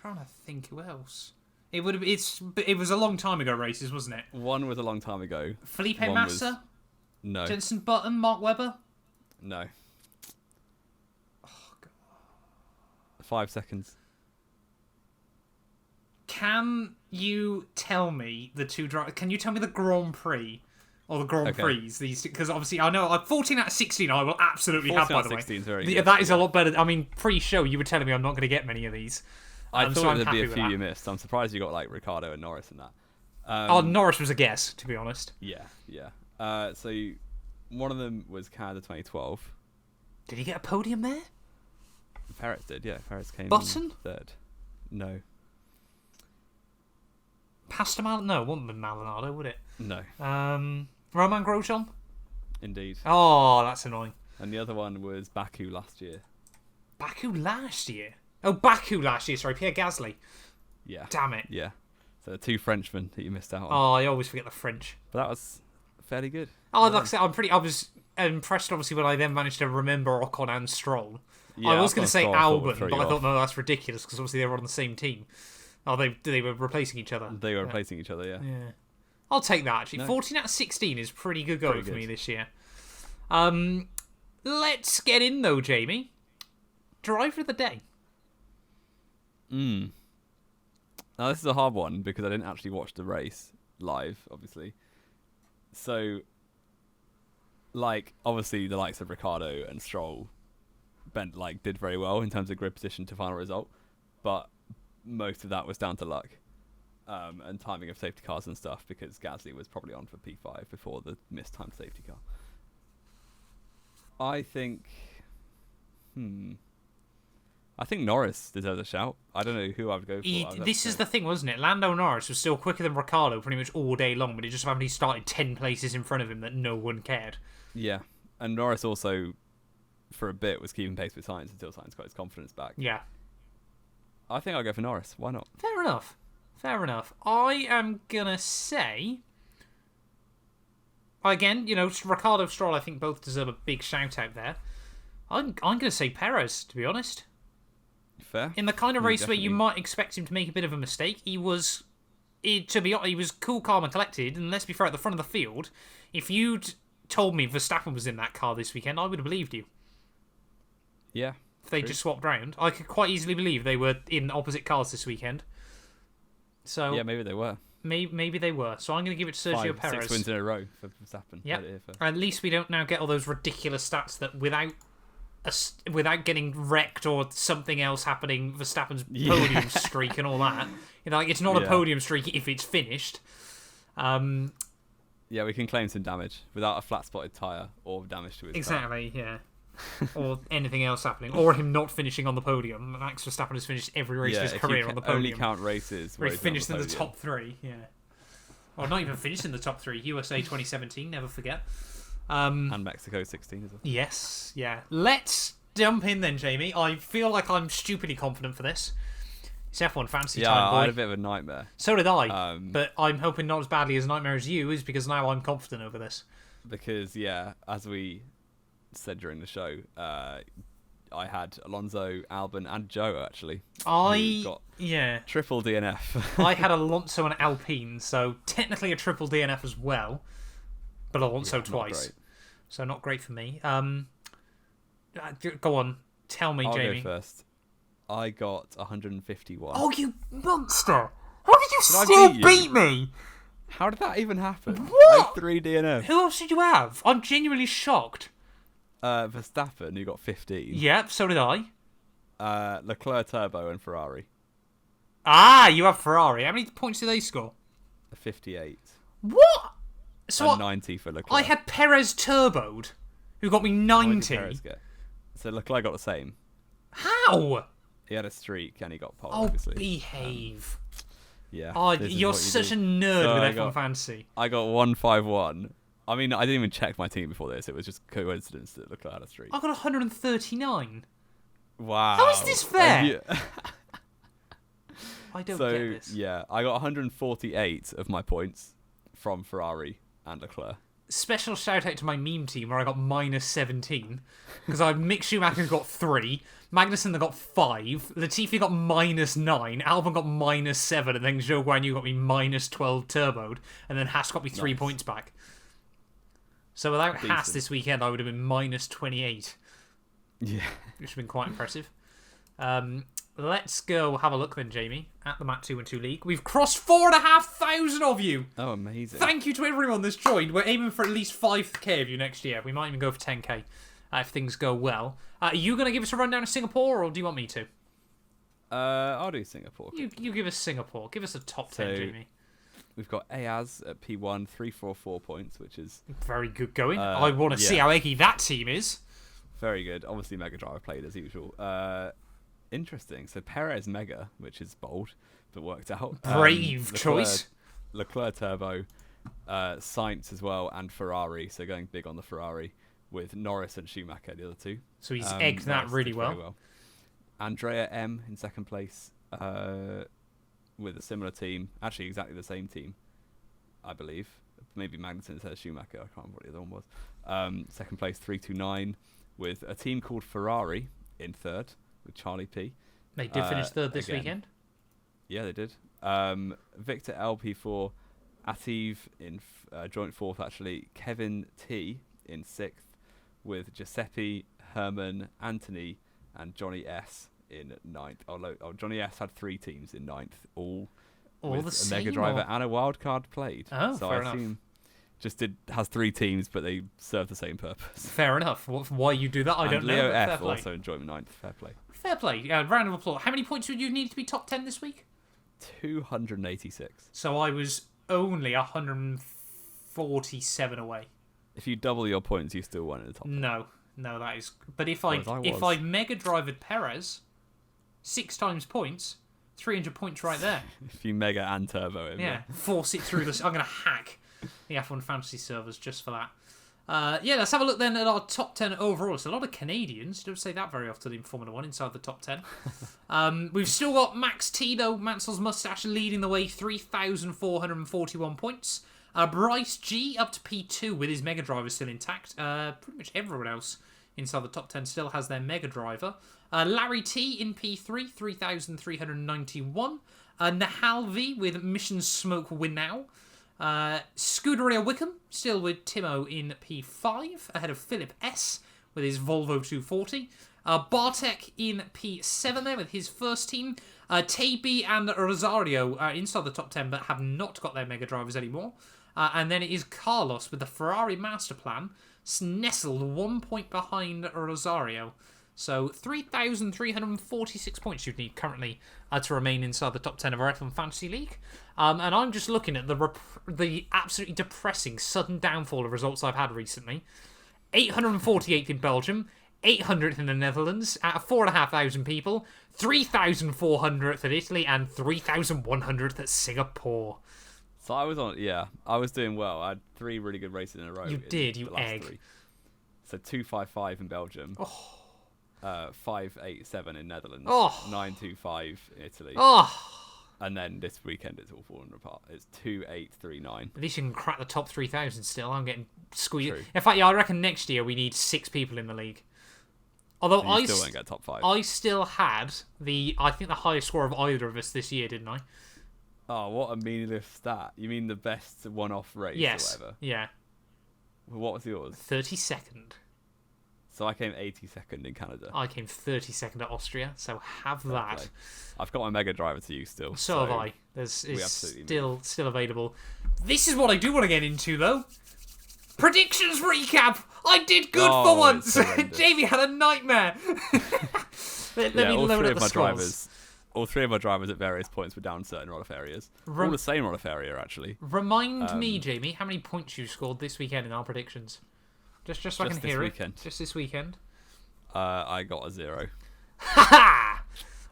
[SPEAKER 1] to think who else. It would have. It was a long time ago races, wasn't it?
[SPEAKER 2] One was a long time ago.
[SPEAKER 1] Felipe
[SPEAKER 2] One
[SPEAKER 1] Massa,
[SPEAKER 2] No.
[SPEAKER 1] Jenson Button, Mark Webber.
[SPEAKER 2] No.
[SPEAKER 1] Oh, God.
[SPEAKER 2] 5 seconds.
[SPEAKER 1] Can you tell me the two drivers? Can you tell me the Grand Prix or the Grand Prix? These, because obviously I know 14 out of 16. I will absolutely have. By the way,
[SPEAKER 2] 16 is very
[SPEAKER 1] yeah,
[SPEAKER 2] good.
[SPEAKER 1] that is a lot better. I mean, pre-show you were telling me I'm not going to get many of these.
[SPEAKER 2] I thought
[SPEAKER 1] so
[SPEAKER 2] there'd be a few
[SPEAKER 1] that.
[SPEAKER 2] you missed. I'm surprised you got like Ricardo and Norris in that.
[SPEAKER 1] Norris was a guess, to be honest.
[SPEAKER 2] Yeah. So one of them was Canada 2012.
[SPEAKER 1] Did he get a podium there?
[SPEAKER 2] Perez did, yeah. Perez came
[SPEAKER 1] Button?
[SPEAKER 2] third. No.
[SPEAKER 1] Pastor Maldonado? No, it wouldn't have been Maldonado, would it?
[SPEAKER 2] No.
[SPEAKER 1] Roman Grosjean?
[SPEAKER 2] Indeed.
[SPEAKER 1] Oh, that's annoying.
[SPEAKER 2] And the other one was Baku last year.
[SPEAKER 1] Baku last year? Oh, Baku last year, sorry. Pierre Gasly.
[SPEAKER 2] Yeah.
[SPEAKER 1] Damn it.
[SPEAKER 2] Yeah. So the two Frenchmen that you missed out on.
[SPEAKER 1] Oh, I always forget the French.
[SPEAKER 2] But that was fairly good.
[SPEAKER 1] Oh, like I said, I was impressed, obviously, when I then managed to remember Ocon and Stroll.
[SPEAKER 2] Yeah,
[SPEAKER 1] I was going to say Albon, but I
[SPEAKER 2] off.
[SPEAKER 1] thought, no, that's ridiculous, because obviously they were on the same team. Oh, they were replacing each other.
[SPEAKER 2] They were replacing each other, yeah.
[SPEAKER 1] Yeah. I'll take that, actually.
[SPEAKER 2] No.
[SPEAKER 1] 14 out of 16 is pretty good going for
[SPEAKER 2] good.
[SPEAKER 1] me this year. Let's get in, though, Jamie. Driver of the day.
[SPEAKER 2] Now, this is a hard one, because I didn't actually watch the race live, obviously. So, like, obviously, the likes of Ricardo and Stroll did very well in terms of grid position to final result, but most of that was down to luck and timing of safety cars and stuff, because Gasly was probably on for P5 before the mistimed safety car. I think Norris deserves a shout. I don't know who I would go for.
[SPEAKER 1] This is the thing, wasn't it? Lando Norris was still quicker than Ricardo pretty much all day long, but it just happened he started 10 places in front of him that no one cared.
[SPEAKER 2] Yeah, and Norris also, for a bit, was keeping pace with Sainz until Sainz got his confidence back.
[SPEAKER 1] Yeah.
[SPEAKER 2] I think I'll go for Norris. Why not?
[SPEAKER 1] Fair enough. I am going to say... Again, Ricardo, Stroll, I think both deserve a big shout-out there. I'm going to say Perez, to be honest.
[SPEAKER 2] Fair.
[SPEAKER 1] In the kind of race
[SPEAKER 2] definitely.
[SPEAKER 1] where you might expect him to make a bit of a mistake, he was cool, calm, and collected. And let's be fair, at the front of the field, if you'd told me Verstappen was in that car this weekend, I would have believed you.
[SPEAKER 2] Yeah.
[SPEAKER 1] If they just swapped round, I could quite easily believe they were in opposite cars this weekend. So
[SPEAKER 2] yeah, maybe they were.
[SPEAKER 1] Maybe they were. So I'm going to give it to Sergio Perez.
[SPEAKER 2] 6 wins in a row for Verstappen.
[SPEAKER 1] Yeah. At least we don't now get all those ridiculous stats that without getting wrecked or something else happening, Verstappen's podium streak and all that. It's not a podium streak if it's finished.
[SPEAKER 2] Yeah, we can claim some damage without a flat-spotted tyre or damage to his car.
[SPEAKER 1] Exactly, yeah. Or anything else happening. Or him not finishing on the podium. Max Verstappen has finished every race of his career on the podium.
[SPEAKER 2] Only count races
[SPEAKER 1] where he finished in the top 3, yeah. Or not even finished in the top 3. USA 2017, never forget.
[SPEAKER 2] And Mexico 16 as well.
[SPEAKER 1] Yes, yeah. Let's jump in then, Jamie. I feel like I'm stupidly confident for this. It's F1 fantasy time, boy.
[SPEAKER 2] I had a bit of a nightmare.
[SPEAKER 1] So did I. But I'm hoping not as badly as nightmare as you, is because now I'm confident over this.
[SPEAKER 2] Because, as we said during the show, I had Alonso, Albon, and Zhou, actually. Triple DNF.
[SPEAKER 1] I had Alonso and Alpine, so technically a triple DNF as well. But Alonso twice. So not great for me. Go on. Tell me, Jamie.
[SPEAKER 2] I'll go first. I got 151.
[SPEAKER 1] Oh, you monster! How did you still beat me?
[SPEAKER 2] How did that even happen?
[SPEAKER 1] What?
[SPEAKER 2] I had 3 DNFs.
[SPEAKER 1] Who else did you have? I'm genuinely shocked.
[SPEAKER 2] Verstappen, who got 15.
[SPEAKER 1] Yep, so did I.
[SPEAKER 2] Leclerc, Turbo, and Ferrari.
[SPEAKER 1] Ah, you have Ferrari. How many points did they score?
[SPEAKER 2] 58.
[SPEAKER 1] What? So
[SPEAKER 2] 90 for Leclerc.
[SPEAKER 1] I had Perez turboed, who got me 90.
[SPEAKER 2] What did Perez get? So Leclerc got the same.
[SPEAKER 1] How?
[SPEAKER 2] He had a streak and he got pole,
[SPEAKER 1] Oh,
[SPEAKER 2] obviously.
[SPEAKER 1] behave.
[SPEAKER 2] Yeah.
[SPEAKER 1] Oh, you're such a nerd with F1 Fantasy.
[SPEAKER 2] I got 151. I mean, I didn't even check my team before this. It was just coincidence that Leclerc had a streak.
[SPEAKER 1] I got 139.
[SPEAKER 2] Wow.
[SPEAKER 1] How is this fair? I don't get this.
[SPEAKER 2] Yeah, I got 148 of my points from Ferrari and Leclerc.
[SPEAKER 1] special shout out to my meme team where I got -17 because I Mick Schumacher got 3, Magnussen got 5, Latifi got -9, Albon got -7, and then Zhou Guanyu got me -12 turboed, and then Haas got me 3 points back. So without Haas this weekend, I would have been -28.
[SPEAKER 2] Yeah.
[SPEAKER 1] Which would have been quite impressive. Let's go have a look then, Jamie, at the Matt212 League. We've crossed 4,500 of you.
[SPEAKER 2] Oh, amazing.
[SPEAKER 1] Thank you to everyone that's joined. We're aiming for at least 5k of you next year. We might even go for 10k if things go well. Are you going to give us a rundown of Singapore, or do you want me to?
[SPEAKER 2] I'll do Singapore.
[SPEAKER 1] You give us Singapore. Give us a top 10, Jamie.
[SPEAKER 2] We've got Ayaz at P1, 344 points, which is...
[SPEAKER 1] very good going. I want to see how eggy that team is.
[SPEAKER 2] Very good. Obviously, Mega Driver played as usual. Interesting. So Perez Mega, which is bold, but worked out.
[SPEAKER 1] Brave choice.
[SPEAKER 2] Leclerc Turbo, Sainz as well, and Ferrari. So going big on the Ferrari with Norris and Schumacher, the other two.
[SPEAKER 1] So he's egged that really
[SPEAKER 2] well. Andrea M in second place with a similar team. Actually, exactly the same team, I believe. Maybe Magnussen instead of Schumacher. I can't remember what the other one was. Second place, 329, with a team called Ferrari in third, with Charlie P.
[SPEAKER 1] They did finish third this weekend.
[SPEAKER 2] Yeah, they did. Victor LP4, Ativ in joint fourth, actually. Kevin T in sixth, with Giuseppe, Herman, Anthony, and Johnny S in ninth. Johnny S had 3 teams in ninth, all with
[SPEAKER 1] the
[SPEAKER 2] a Mega Driver and a wild card played.
[SPEAKER 1] Oh,
[SPEAKER 2] so
[SPEAKER 1] fair
[SPEAKER 2] I
[SPEAKER 1] enough.
[SPEAKER 2] assume has 3 teams, but they serve the same purpose.
[SPEAKER 1] Fair enough. Why you do that, I don't know.
[SPEAKER 2] Leo
[SPEAKER 1] But
[SPEAKER 2] F
[SPEAKER 1] fair play.
[SPEAKER 2] also in joint ninth. Fair play.
[SPEAKER 1] Fair play. Round of applause. How many points would you need to be top 10 this week?
[SPEAKER 2] 286.
[SPEAKER 1] So I was only 147 away.
[SPEAKER 2] If you double your points, you still won in the top 10.
[SPEAKER 1] No, that is. But if I Mega Drivered Perez 6 times points, 300 points right there.
[SPEAKER 2] If you Mega and Turbo him.
[SPEAKER 1] Yeah, force it through this. I'm going to hack the F1 Fantasy servers just for that. Let's have a look then at our top 10 overall. It's a lot of Canadians. Don't say that very often in Formula 1 inside the top 10. We've still got Max T, though. Mansell's Mustache leading the way, 3,441 points. Bryce G up to P2 with his Mega Driver still intact. Pretty much everyone else inside the top 10 still has their Mega Driver. Larry T in P3, 3,391. Nahal V with Mission Smoke Winnow. Scuderia Wickham still with Timo in P5 ahead of Philip S with his Volvo 240. Bartek in P7 there with his first team. Taby and Rosario are inside the top 10 but have not got their Mega Drivers anymore. And then it is Carlos with the Ferrari Master Plan, nestled 1 point behind Rosario. So 3,346 points you'd need currently to remain inside the top 10 of our F1 Fantasy League. And I'm just looking at the absolutely depressing sudden downfall of results I've had recently. 848th in Belgium, 800th in the Netherlands, out of 4,500 people, 3,400th at Italy, and 3,100th at Singapore.
[SPEAKER 2] So I was doing well. I had 3 really good races in a row.
[SPEAKER 1] You did, you egg.
[SPEAKER 2] 3. So 255 in Belgium. 587 in Netherlands. 925 in Italy. And then this weekend it's all falling apart. It's 2839.
[SPEAKER 1] At least you can crack the top 3,000 still. I'm getting squeezed.
[SPEAKER 2] True.
[SPEAKER 1] In fact, I reckon next year we need 6 people in the league. Although
[SPEAKER 2] So you still won't get top 5.
[SPEAKER 1] I still had the highest score of either of us this year, didn't I?
[SPEAKER 2] Oh, what a meaningless stat. You mean the best one-off race
[SPEAKER 1] Yes.
[SPEAKER 2] or whatever?
[SPEAKER 1] Yeah.
[SPEAKER 2] Well, what was yours?
[SPEAKER 1] 32nd.
[SPEAKER 2] So I came 82nd in Canada.
[SPEAKER 1] I came 32nd at Austria, so have that.
[SPEAKER 2] Play. I've got my Mega Driver to use still.
[SPEAKER 1] So have I. It's still available. This is what I do want to get into, though. Predictions recap! I did good for once! Jamie had a nightmare! Let me load up the scores.
[SPEAKER 2] All 3 of my drivers at various points were down certain run-off areas. All the same run-off area, actually.
[SPEAKER 1] Remind me, Jamie, how many points you scored this weekend in our predictions. Just so I can hear it. Just this weekend.
[SPEAKER 2] I got a 0.
[SPEAKER 1] Ha!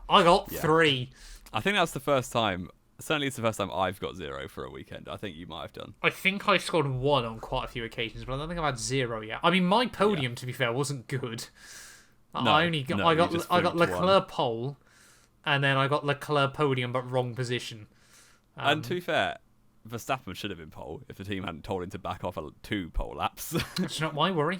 [SPEAKER 1] I got 3.
[SPEAKER 2] I think that's the first time. Certainly, it's the first time I've got 0 for a weekend. I think you might have done.
[SPEAKER 1] I think I scored 1 on quite a few occasions, but I don't think I've had 0 yet. I mean, my podium, to be fair, wasn't good. I got Leclerc pole, and then I got Leclerc podium, but wrong position.
[SPEAKER 2] And to be fair, Verstappen should have been pole if the team hadn't told him to back off 2 pole laps.
[SPEAKER 1] That's not my worry.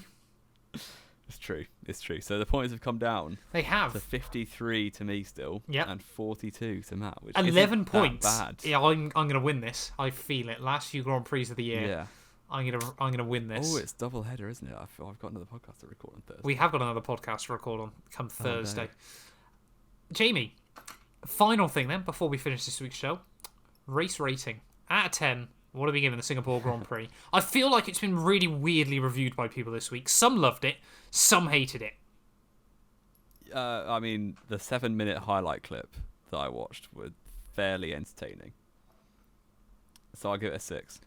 [SPEAKER 2] It's true. It's true. So the points have come down.
[SPEAKER 1] They have.
[SPEAKER 2] To 53 to me still.
[SPEAKER 1] Yep.
[SPEAKER 2] And 42 to Matt. Which
[SPEAKER 1] 11
[SPEAKER 2] isn't
[SPEAKER 1] points.
[SPEAKER 2] That bad.
[SPEAKER 1] Yeah, I'm gonna win this. I feel it. Last few Grand Prix of the year.
[SPEAKER 2] Yeah.
[SPEAKER 1] I'm gonna win this.
[SPEAKER 2] Oh, it's double header, isn't it? I've got another podcast to record on Thursday.
[SPEAKER 1] We have got another podcast to record on come Thursday.
[SPEAKER 2] No.
[SPEAKER 1] Jamie, final thing then before we finish this week's show. Race rating. Out of 10, what are we giving the Singapore Grand Prix? I feel like it's been really weirdly reviewed by people this week. Some loved it, some hated it.
[SPEAKER 2] I mean, the 7-minute highlight clip that I watched were fairly entertaining. So I'll give it a 6.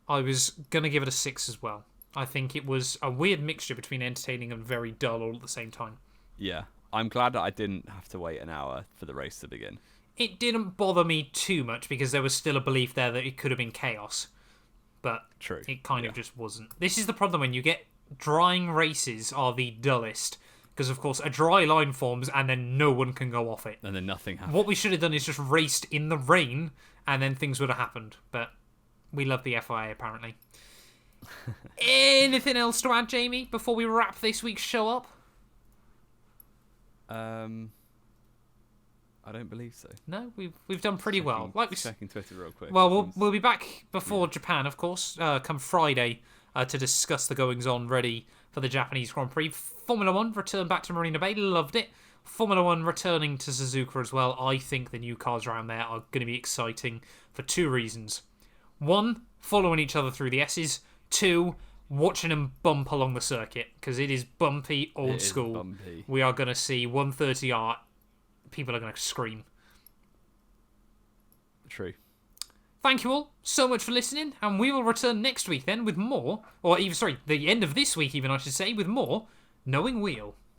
[SPEAKER 1] I was going to give it a 6 as well. I think it was a weird mixture between entertaining and very dull all at the same time.
[SPEAKER 2] Yeah. I'm glad that I didn't have to wait an hour for the race to begin.
[SPEAKER 1] It didn't bother me too much because there was still a belief there that it could have been chaos. But
[SPEAKER 2] True.
[SPEAKER 1] It kind of just wasn't. This is the problem when you get drying races are the dullest. Because, of course, a dry line forms and then no one can go off it.
[SPEAKER 2] And then nothing happens.
[SPEAKER 1] What we should have done is just raced in the rain and then things would have happened. But we love the FIA, apparently. Anything else to add, Jamie, before we wrap this week's show up?
[SPEAKER 2] I don't believe so.
[SPEAKER 1] No, we've done pretty well. Like we
[SPEAKER 2] checking Twitter real quick.
[SPEAKER 1] Well, we'll be back before Japan, of course, come Friday to discuss the goings-on ready for the Japanese Grand Prix. Formula 1 returned back to Marina Bay, loved it. Formula 1 returning to Suzuka as well. I think the new cars around there are going to be exciting for 2 reasons. 1, following each other through the S's. 2, watching them bump along the circuit, because it is bumpy, old school.
[SPEAKER 2] Bumpy.
[SPEAKER 1] We are going to see 130R. People are going to scream.
[SPEAKER 2] True.
[SPEAKER 1] Thank you all so much for listening, and we will return next week then with more, or even, sorry, the end of this week even, I should say, with more Knowing Wheel.